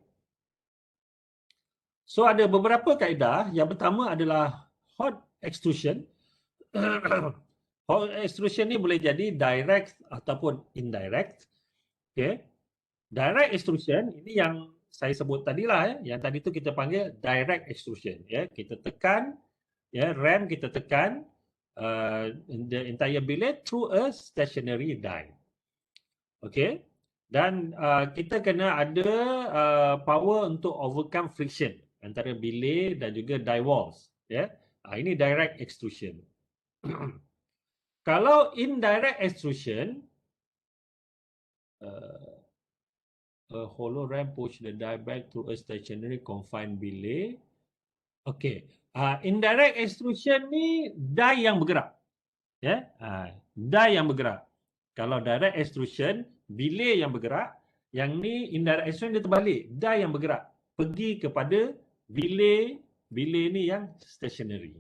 So ada beberapa kaedah. Yang pertama adalah hot extrusion. Hot extrusion ni boleh jadi direct ataupun indirect. Okay. Direct extrusion ini yang saya sebut tadilah, ya. Yang tadi tu kita panggil direct extrusion, ya. Kita tekan, ya, ram kita tekan the entire billet through a stationary die. Okay. Dan kita kena ada power untuk overcome friction antara bilay dan juga die walls, ya. Ini direct extrusion. Kalau indirect extrusion, a hollow ram push the die back through a stationary confined bilay. Okay, indirect extrusion ni die yang bergerak, ya, die yang bergerak. Kalau direct extrusion, bilay yang bergerak. Yang ni indirect extrusion dia terbalik, die yang bergerak pergi kepada bilay ni yang stationary.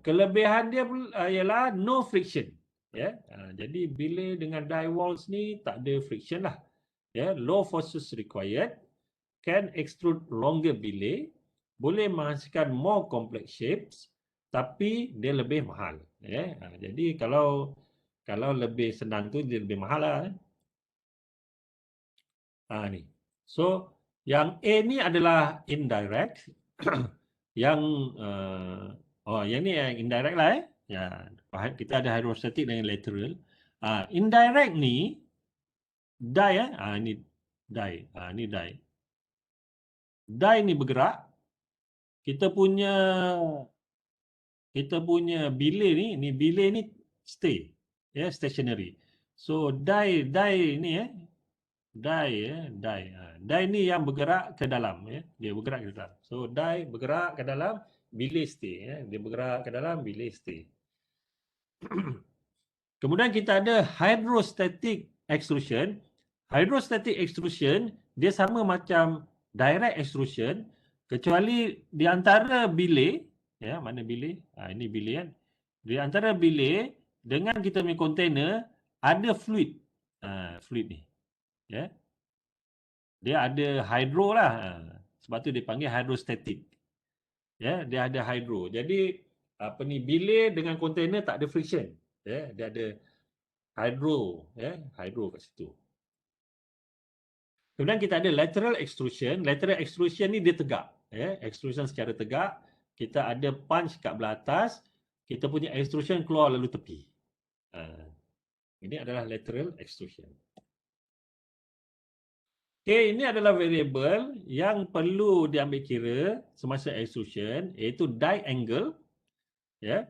Kelebihan dia ialah no friction, ya. Jadi bilay dengan die walls ni tak ada friction lah, ya. Low forces required, can extrude longer bilay, boleh menghasilkan more complex shapes, tapi dia lebih mahal, ya. Jadi kalau lebih senang tu dia lebih mahal lah. Ni. So yang A ni adalah indirect. Yang yang ni yang indirect lah, Ya, kita ada hydrostatic dengan lateral. Indirect ni die ni die. Ni die. Die ni bergerak. Kita punya bilir ni bilir ni stay. Ya, stationary. So die ni die ni yang bergerak ke dalam ya. Dia bergerak ke dalam. So die bergerak ke dalam, bilir stay ya. Dia bergerak ke dalam, bilir stay. Kemudian kita ada hydrostatic extrusion. Hydrostatic extrusion dia sama macam direct extrusion kecuali di antara bilir ya, mana bilir? Ini bilir kan. Di antara bilir dengan kita punya container ada fluid. Fluid ni. Ya. Dia ada hydro lah. Sebab tu dia panggil hydrostatic. Ya, dia ada hydro. Jadi apa ni, bilir dengan container tak ada friction. Ya, dia ada hydro, ya, hydro kat situ. Kemudian kita ada lateral extrusion. Lateral extrusion ni dia tegak, ya, extrusion secara tegak. Kita ada punch kat belah atas, kita punya extrusion keluar lalu tepi. Ini adalah lateral extrusion. Okey, ini adalah variable yang perlu diambil kira semasa extrusion, iaitu die angle, ya.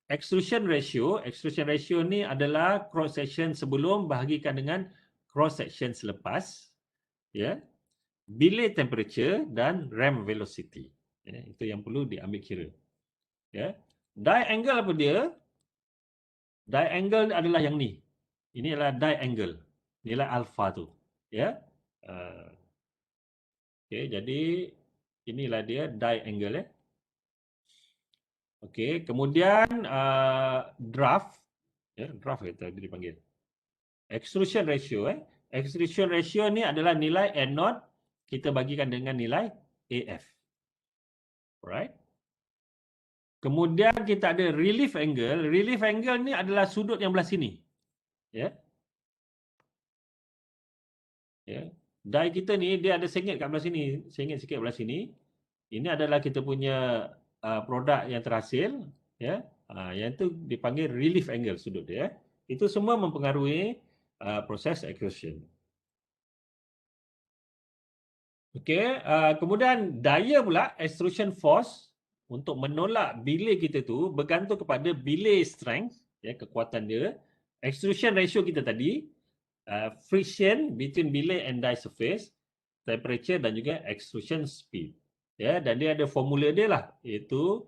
Extrusion ratio ni adalah cross section sebelum bahagikan dengan cross section selepas, ya. Bilir temperature dan ram velocity. Ya, itu yang perlu diambil kira. Ya. Die angle apa dia? Die angle adalah yang ni. Ini adalah die angle. Nilai alpha tu. Ya. Okey, jadi inilah dia die angle ya. Okey, kemudian draft, ya, draft kita dipanggil. Extrusion ratio Extrusion ratio ni adalah nilai N0 kita bagikan dengan nilai AF. Alright. Kemudian kita ada relief angle. Relief angle ni adalah sudut yang belah sini. Ya. Ya. Die kita ni dia ada sengit kat belah sini, sengit sikit belah sini. Ini adalah kita punya produk yang terhasil, ya. Yang tu dipanggil relief angle sudut dia. Itu semua mempengaruhi proses extrusion. Okey, kemudian daya pula extrusion force untuk menolak bilir kita tu bergantung kepada bilir strength, ya, kekuatan dia, extrusion ratio kita tadi, friction between bilir and die surface, temperature dan juga extrusion speed. Ya, dan dia ada formula dia lah, iaitu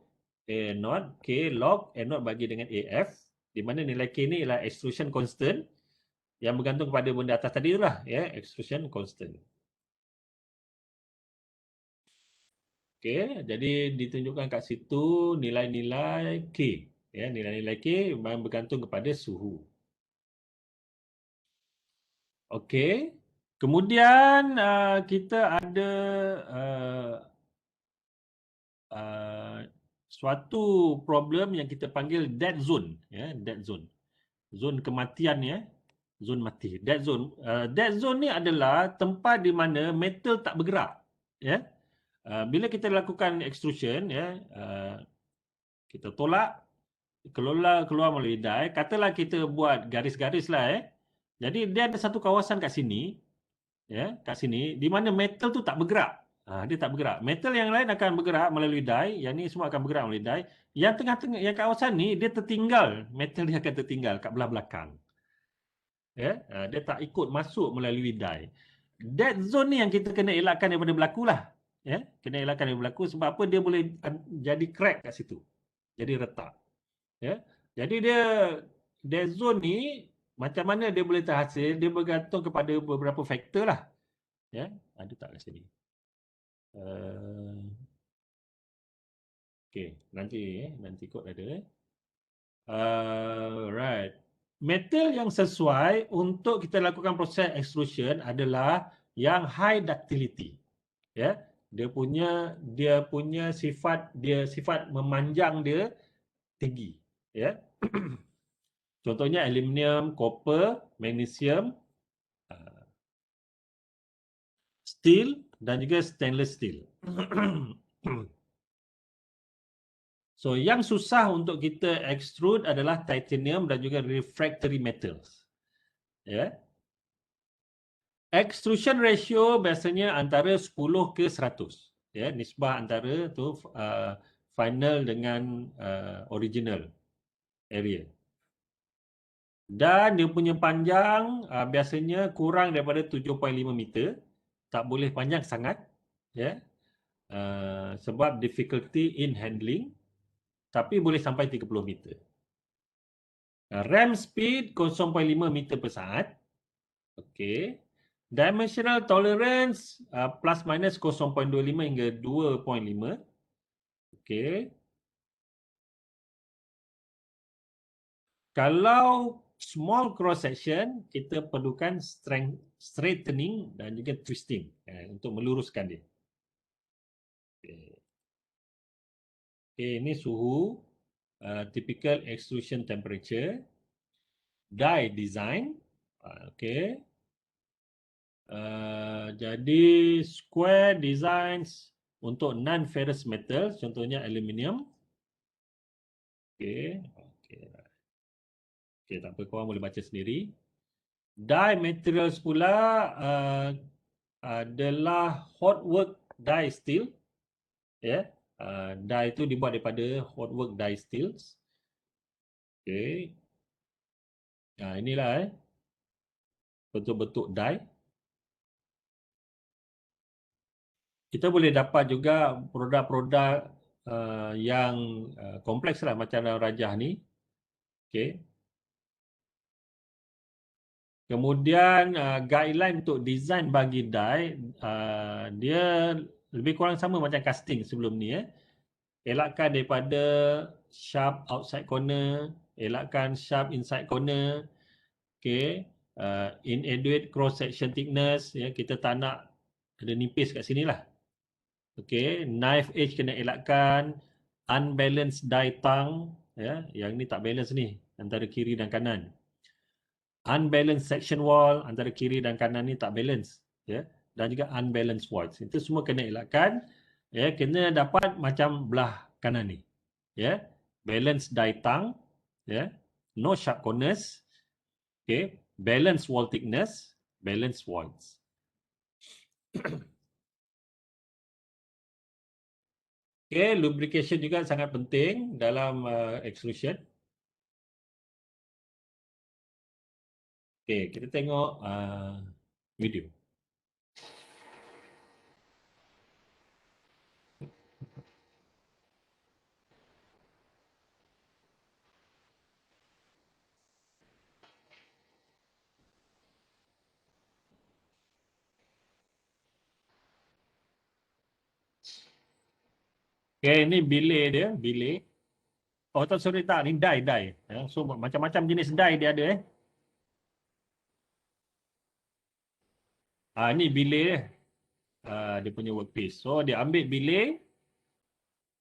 A0 K log A0 bagi dengan AF, di mana nilai K ni ialah extrusion constant yang bergantung kepada benda atas tadi lah, ya, extrusion constant. Okey, jadi ditunjukkan kat situ nilai-nilai K. Ya, nilai-nilai K bergantung kepada suhu. Okey. Kemudian kita ada suatu problem yang kita panggil dead zone, ya, dead zone. Zon kematian ya, zon mati. Dead zone. Dead zone ni adalah tempat di mana metal tak bergerak, ya. Bila kita lakukan extrusion ya, kita tolak keluar melalui die, katalah kita buat garis-garis lah Jadi dia ada satu kawasan kat sini, ya, kat sini di mana metal tu tak bergerak. Dia tak bergerak. Metal yang lain akan bergerak melalui die, yang ni semua akan bergerak melalui die. Yang tengah-tengah, yang kawasan ni dia tertinggal, metal dia akan tertinggal kat belah belakang. Ya, dia tak ikut masuk melalui die. Dead zone ni yang kita kena elakkan daripada berlaku lah. Ya, kena elakkan daripada berlaku sebab apa, dia boleh jadi crack kat situ. Jadi retak. Ya. Jadi dia dead zone ni macam mana dia boleh terhasil, dia bergantung kepada beberapa faktor lah. Ya, ada tak kat sini? Okey, nanti kot ada. Right. Metal yang sesuai untuk kita lakukan proses extrusion adalah yang high ductility. Ya, dia punya sifat memanjang dia tinggi, ya. Contohnya aluminium, copper, magnesium, steel dan juga stainless steel. So yang susah untuk kita extrude adalah titanium dan juga refractory metals. Ya. Extrusion ratio biasanya antara 10 ke 100. Ya, nisbah antara tu final dengan original area. Dan dia punya panjang biasanya kurang daripada 7.5 meter. Tak boleh panjang sangat. Ya. Sebab difficulty in handling. Tapi boleh sampai 30 meter. RAM speed 0.5 meter per saat. Okey. Dimensional tolerance plus minus 0.25 hingga 2.5. Okey. Kalau small cross section, kita perlukan straightening dan juga twisting untuk meluruskan dia. Okey. Okey, ini suhu typical extrusion temperature. Die design. Okey. Jadi square designs untuk non-ferrous metal, contohnya aluminium. Okey. Okey. Okey, tak apa, korang boleh baca sendiri. Die materials pula adalah hot work die steel. Ya. Die itu dibuat daripada hot work die steels. Okey. Inilah bentuk-bentuk die. Kita boleh dapat juga produk-produk yang kompleks lah macam dalam rajah ni. Okey. Kemudian guideline untuk design bagi die, dia lebih kurang sama macam casting sebelum ni. Elakkan daripada sharp outside corner, elakkan sharp inside corner. Okay. Inadequate cross section thickness, kita tak nak ada nipis kat sini lah. Okay. Knife edge kena elakkan. Unbalanced die tongue, yang ni tak balance ni antara kiri dan kanan. Unbalanced section wall, antara kiri dan kanan ni tak balance, dan juga unbalanced voids. Itu semua kena elakkan. Kena dapat macam belah kanan ni. Balanced die tongue, no sharp corners, balanced wall thickness, balanced voids. Lubrication juga sangat penting dalam extrusion. Kita tengok video. Ini bilik dia, bilik. Oh, tak, sorry, tak. Ni die. So, macam-macam jenis die dia ada. Ni bilik dia. Dia punya workpiece. So, dia ambil bilik,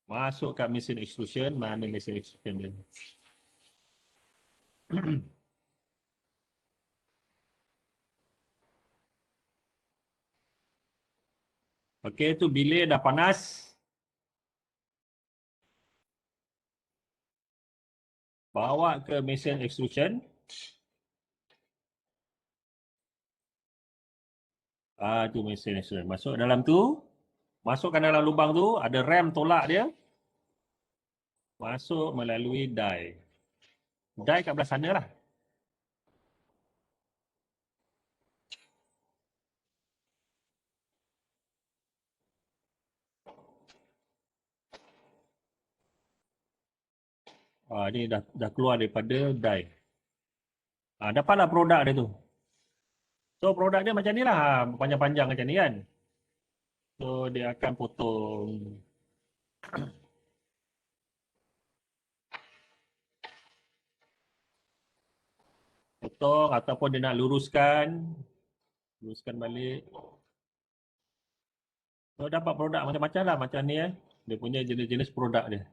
masuk kat mesin extrusion. Mana mesin extrusion dia? Okey, tu bilik dah panas. Bawa ke mesin extrusion. Tu mesin extrusion. Masuk dalam tu. Masukkan dalam lubang tu. Ada rem tolak dia. Masuk melalui die. Die kat belah sana lah. Ni dah keluar daripada die. Dapatlah produk dia tu. So produk dia macam ni lah. Panjang-panjang macam ni kan. So dia akan potong. Potong ataupun dia nak luruskan. Luruskan balik. So dapat produk macam-macam lah macam ni. Dia punya jenis-jenis produk dia.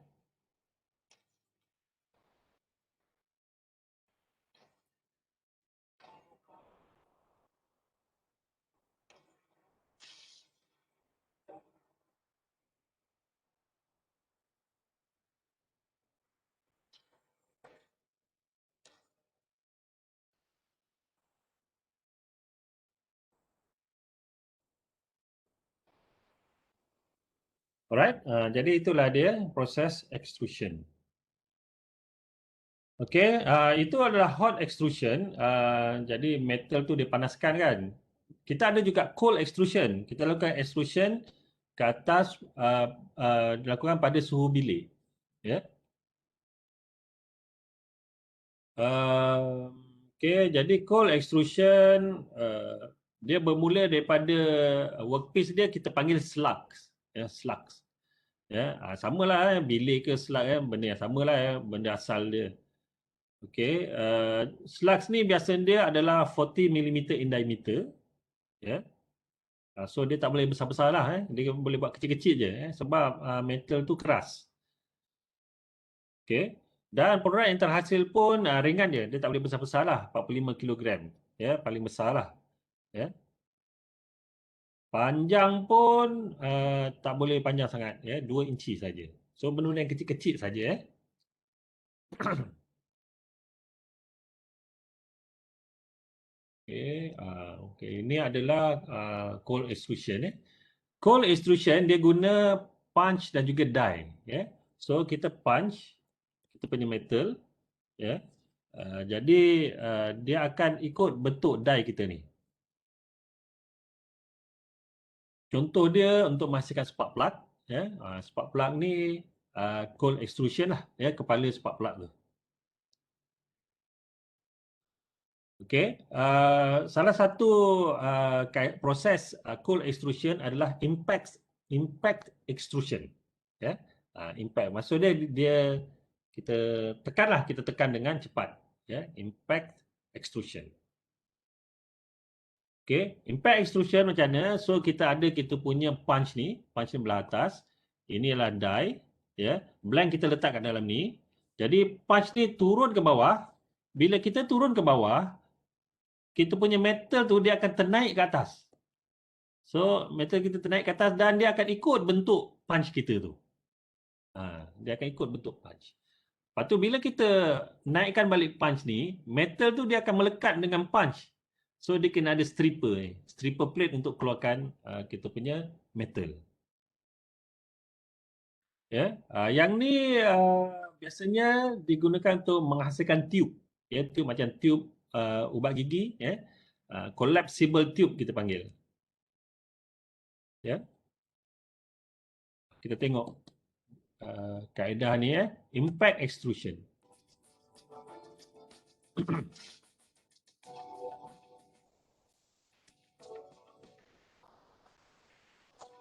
Alright, jadi itulah dia proses extrusion. Okey, itu adalah hot extrusion. Jadi metal tu dipanaskan kan. Kita ada juga cold extrusion. Kita lakukan extrusion ke atas, dilakukan pada suhu bilik. Ya. Okey, jadi cold extrusion dia bermula daripada workpiece dia kita panggil slugs. Ya, slugs. Ya, samalah bilik ke slug benda yang samalah benda asal dia. Okey, slugs ni biasa dia adalah 40 mm in diameter, ya. So dia tak boleh besar-besar lah, dia boleh buat kecil-kecil je, sebab metal tu keras. Okey, dan produk yang terhasil pun ringan je, dia tak boleh besar-besar lah, 45 kilogram, ya, paling besar lah, ya. Panjang pun tak boleh panjang sangat, ya, 2 inci saja. So benda yang kecil-kecil saja, Okey, okey. Ini adalah cold extrusion. Cold extrusion dia guna punch dan juga die. Ya. So kita punch kita punya metal. Ya. Jadi dia akan ikut bentuk die kita ni. Contoh dia untuk menghasilkan spark plug. Ya. Spark plug ni cold extrusion lah. Ya, kepala spark plug tu. Okey, salah satu proses cold extrusion adalah impact extrusion. Ya, impact. Maksud dia kita tekan dengan cepat. Ya, impact extrusion. Okey, impact extrusion macam mana? So kita punya punch ni belah atas. Ini adalah die. Ya, blank kita letak kat dalam ni. Jadi punch ni turun ke bawah. Bila kita turun ke bawah, kita punya metal tu dia akan ternaik ke atas. So, metal kita ternaik ke atas dan dia akan ikut bentuk punch kita tu. Dia akan ikut bentuk punch. Lepas tu bila kita naikkan balik punch ni, metal tu dia akan melekat dengan punch. So, dia kena ada stripper. Stripper plate untuk keluarkan kita punya metal. Ya, yang ni biasanya digunakan untuk menghasilkan tube. Ya, tube macam tube ubat gigi, ya. Collapsible tube kita panggil. Ya. Kita tengok kaedah ni, impact extrusion.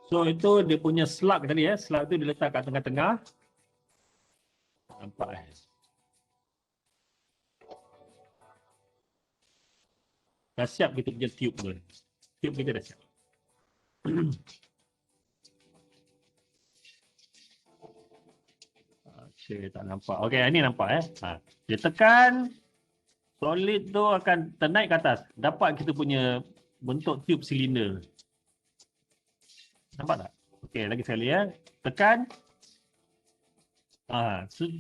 So itu dia punya slug tadi, slug tu diletak kat tengah-tengah. Nampak Dah siap kita punya tube tu. Tube kita dah siap. Okay, tak nampak. Okey, ini nampak Dia tekan, solid tu akan ternaik ke atas. Dapat kita punya bentuk tube silinder. Nampak tak? Okey, lagi sekali Tekan.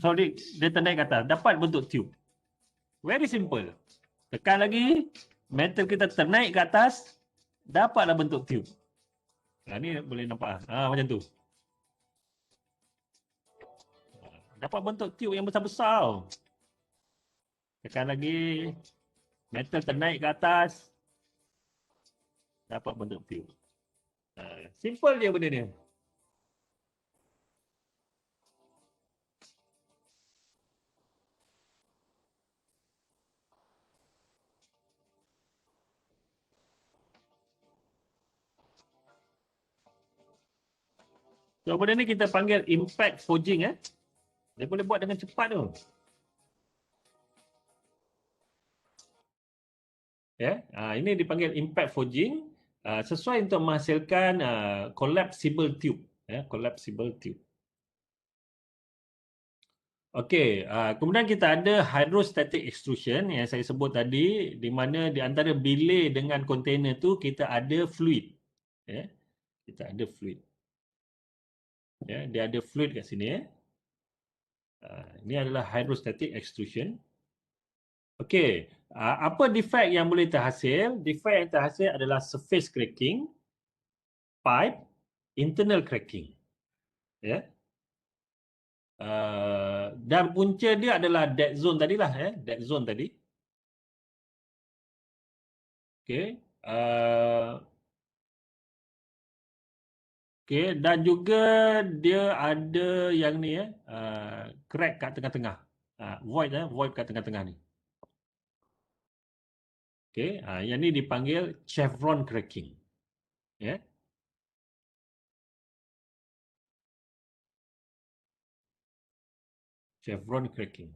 Solid dia ternaik ke atas. Dapat bentuk tube. Very simple. Tekan lagi, metal kita ternaik ke atas, dapatlah bentuk tube. Ni boleh nampak macam tu. Dapat bentuk tube yang besar-besar. Tekan lagi, metal ternaik ke atas, dapat bentuk tube. Simple je benda ni. So benda ni kita panggil impact forging. Dia boleh buat dengan cepat tu. Ini dipanggil impact forging. Sesuai untuk menghasilkan collapsible tube. Collapsible tube. Okey, kemudian kita ada hydrostatic extrusion yang saya sebut tadi, di mana di antara bilik dengan kontainer tu kita ada fluid. Kita ada fluid. Dia ada fluid kat sini. Ini adalah hydrostatic extrusion. Okey, apa defect yang boleh terhasil? Defect yang terhasil adalah surface cracking, pipe, internal cracking. Ya. Dan punca dia adalah dead zone tadilah, ya, dead zone tadi. Okey. Okey, dan juga dia ada yang ni, ya, crack kat tengah-tengah. Void, void kat tengah-tengah ni. Okey, yang ni dipanggil chevron cracking. Ya. Chevron cracking.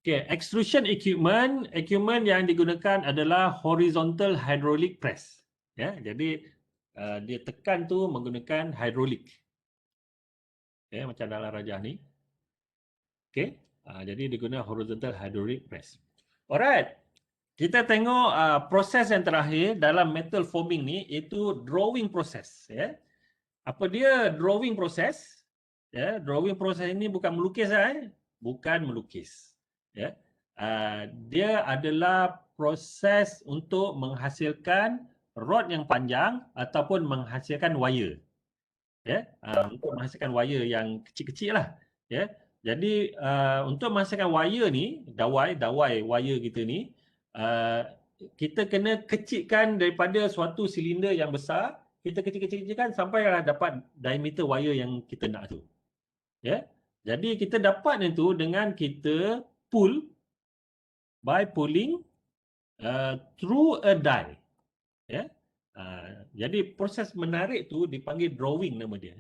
Okay, extrusion equipment yang digunakan adalah horizontal hydraulic press. Ya, jadi dia tekan tu menggunakan hidrolik. Ya, macam dalam rajah ni. Okay, jadi dia guna horizontal hydraulic press. Alright, kita tengok proses yang terakhir dalam metal forming ni, iaitu drawing process. Ya, apa dia drawing process? Ya, drawing process ini bukan melukis, bukan melukis. Ya, dia adalah proses untuk menghasilkan rod yang panjang ataupun menghasilkan wire. Ya, untuk menghasilkan wire yang kecil-kecil lah. Ya, jadi untuk menghasilkan wire ni, dawai wire kita ni, kita kena kecilkan daripada suatu silinder yang besar, kita kecil-kecilkan sampailah dapat diameter wire yang kita nak tu. Ya, jadi kita dapat itu dengan kita pull by pulling through a die. Ya, jadi proses menarik tu dipanggil drawing nama dia.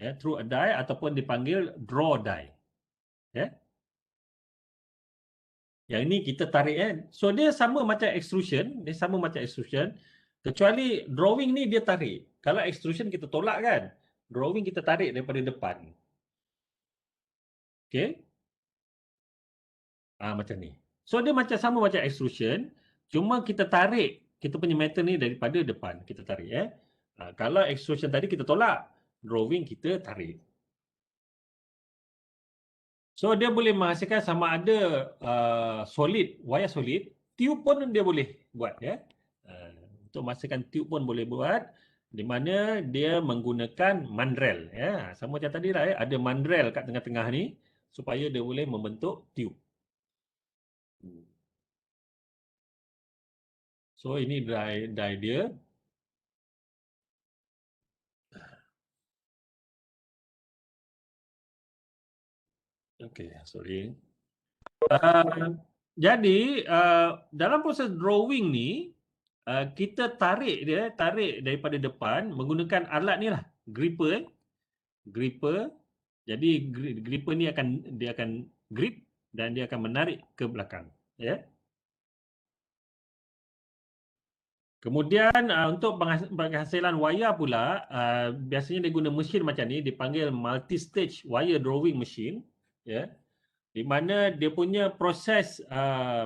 Ya, through a die ataupun dipanggil draw die. Ya, yang ini kita tarik. So dia sama macam extrusion, kecuali drawing ni dia tarik. Kalau extrusion kita tolak kan, drawing kita tarik daripada depan. Okey. Macam ni. So dia macam sama macam extrusion, cuma kita tarik kita punya metal ni daripada depan, kita tarik. Kalau extrusion tadi kita tolak, drawing kita tarik. So dia boleh menghasilkan sama ada solid, wire solid, tube pun dia boleh buat, ya. Untuk menghasilkan tube pun boleh buat, di mana dia menggunakan mandrel, ya. Sama macam tadi lah, ya. Ada mandrel kat tengah-tengah ni supaya dia boleh membentuk tube. So ini die dia. Okey, sorry. Jadi dalam proses drawing ni, kita tarik daripada depan menggunakan alat ni lah, gripper. Gripper. Jadi gripper ni dia akan grip dan dia akan menarik ke belakang. Ya. Kemudian untuk penghasilan wire pula, biasanya dia guna mesin macam ni, dipanggil multi-stage wire drawing machine. Ya. Di mana dia punya proses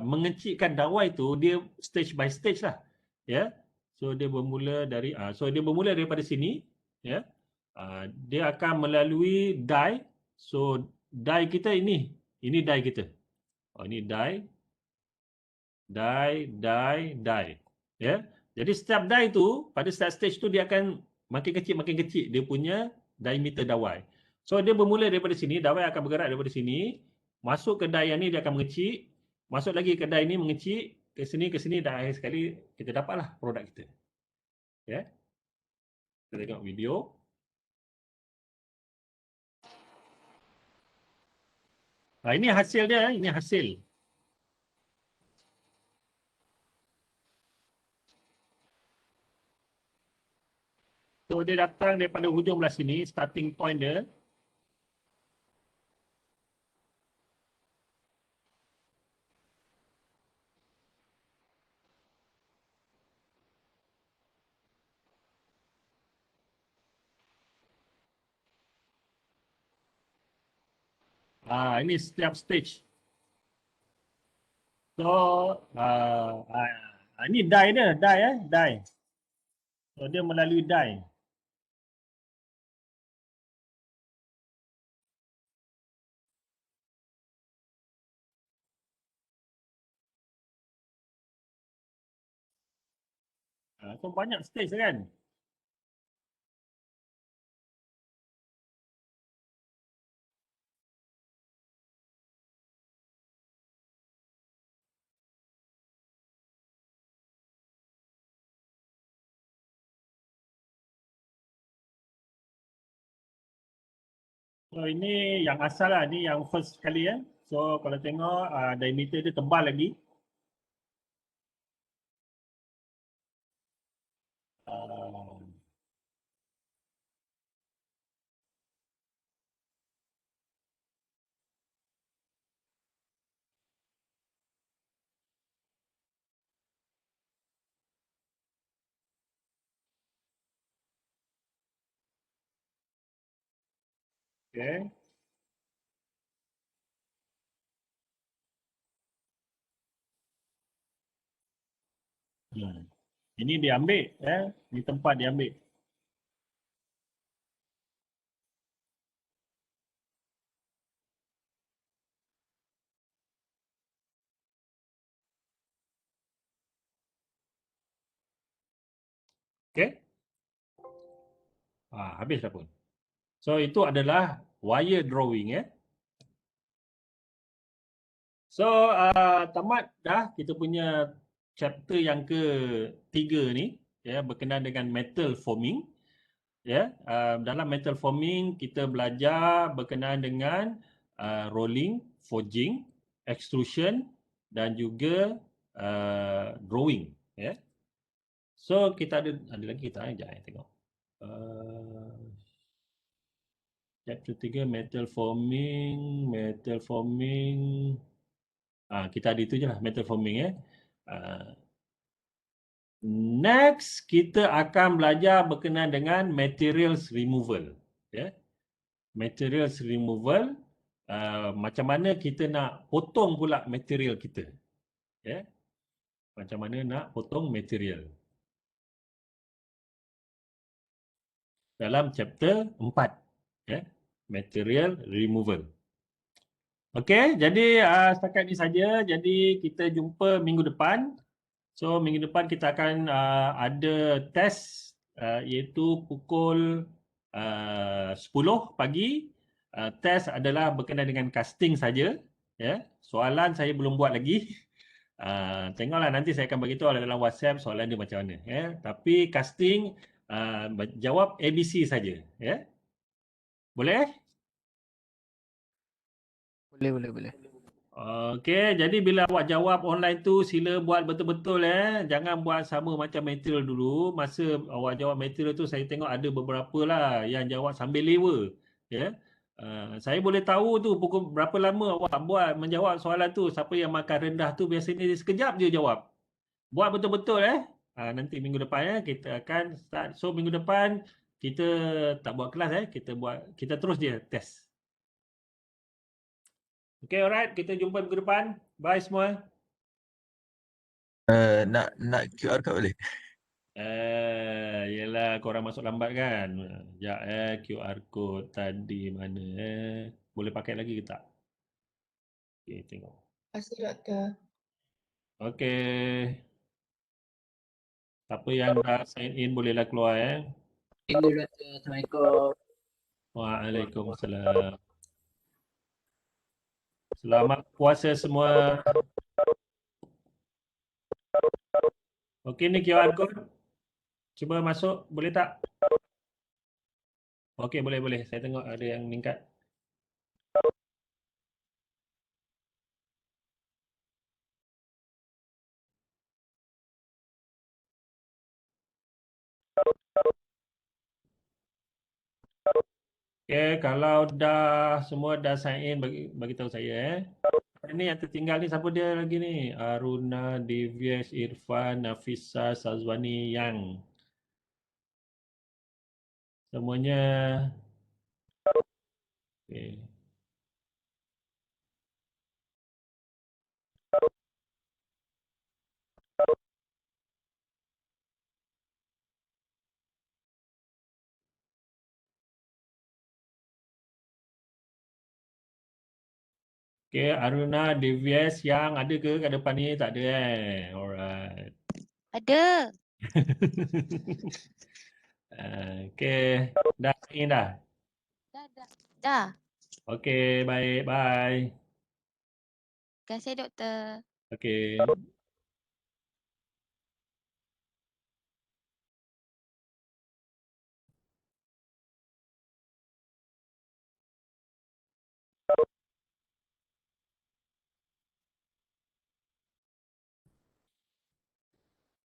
mengecikkan dawai tu dia stage by stage lah. Ya. So dia bermula daripada sini, ya. Dia akan melalui die. So die kita ini die kita. Ini die. Ya. Jadi setiap die tu pada setiap stage tu dia akan makin kecil dia punya diameter dawai. So dia bermula daripada sini, dawai akan bergerak daripada sini, masuk ke die yang ni dia akan mengecil, masuk lagi ke die ni mengecil, ke sini dan akhir sekali kita dapatlah produk kita. Ya. Kita tengok video. Ini hasil dia, ini hasil. So dia datang daripada hujung belah sini, starting point dia. Ini setiap stage. So ini die dia, die. So dia melalui die. So banyak stage kan. So ini yang asal lah, ni yang first sekali ya. So kalau tengok diameter dia tebal lagi. Uh, okay. Ini diambil ya, di tempat diambil. Okay. Habis dah pun. So itu adalah wire drawing ya. So tamat dah kita punya chapter yang ke-3 ni ya, berkenaan dengan metal forming. Ya, dalam metal forming kita belajar berkenaan dengan rolling, forging, extrusion dan juga drawing ya. So kita ada lagi kita sekejap tengok. Chapter 3 metal forming. Kita ada itu je lah, metal forming ya. Next kita akan belajar berkenaan dengan materials removal ya. Materials removal, macam mana kita nak potong pula material kita ya. Macam mana nak potong material dalam chapter 4 ya, material removal. Okey, jadi setakat ini saja. Jadi kita jumpa minggu depan. So minggu depan kita akan ada test iaitu pukul 10 pagi. Test adalah berkenaan dengan casting saja ya. Soalan saya belum buat lagi. Tengoklah nanti saya akan beritahu dalam WhatsApp soalan dia macam mana ya. Tapi casting jawab ABC saja ya. Boleh? Boleh. Okey, jadi bila awak jawab online tu sila buat betul-betul Jangan buat sama macam material dulu. Masa awak jawab material tu saya tengok ada beberapa lah yang jawab sambil lewa ya. Saya boleh tahu tu pukul berapa lama awak buat menjawab soalan tu. Siapa yang makan rendah tu biasanya dia sekejap je jawab. Buat betul-betul nanti minggu depan kita akan start. So minggu depan kita tak buat kelas kita terus je test. Okay, alright. Kita jumpa minggu depan. Bye semua. Nak QR code boleh? Yelah korang masuk lambat kan. Sekejap QR code tadi mana Boleh pakai lagi ke tak? Okay, tengok. Terima kasih, Doktor. Okay. Siapa yang dah sign in bolehlah keluar Ibu Doktor, Assalamualaikum. Waalaikumsalam. Selamat puasa semua. Okay, ni QR code. Cuba masuk, boleh tak? Okey, boleh. Saya tengok ada yang meningkat. Okey, kalau semua dah sign in, bagi tahu saya Ini yang tertinggal ni siapa dia lagi ni? Aruna, Devies, Irfan, Nafisa, Sazwani, Yang. Semuanya. Okey. Okey, Aruna, Devies, Yang ada ke kat depan ni? Tak ada Alright. Ada. Okey, dah sign in dah? Dah. Okey, baik. Bye. Terima kasih, Doktor. Okey.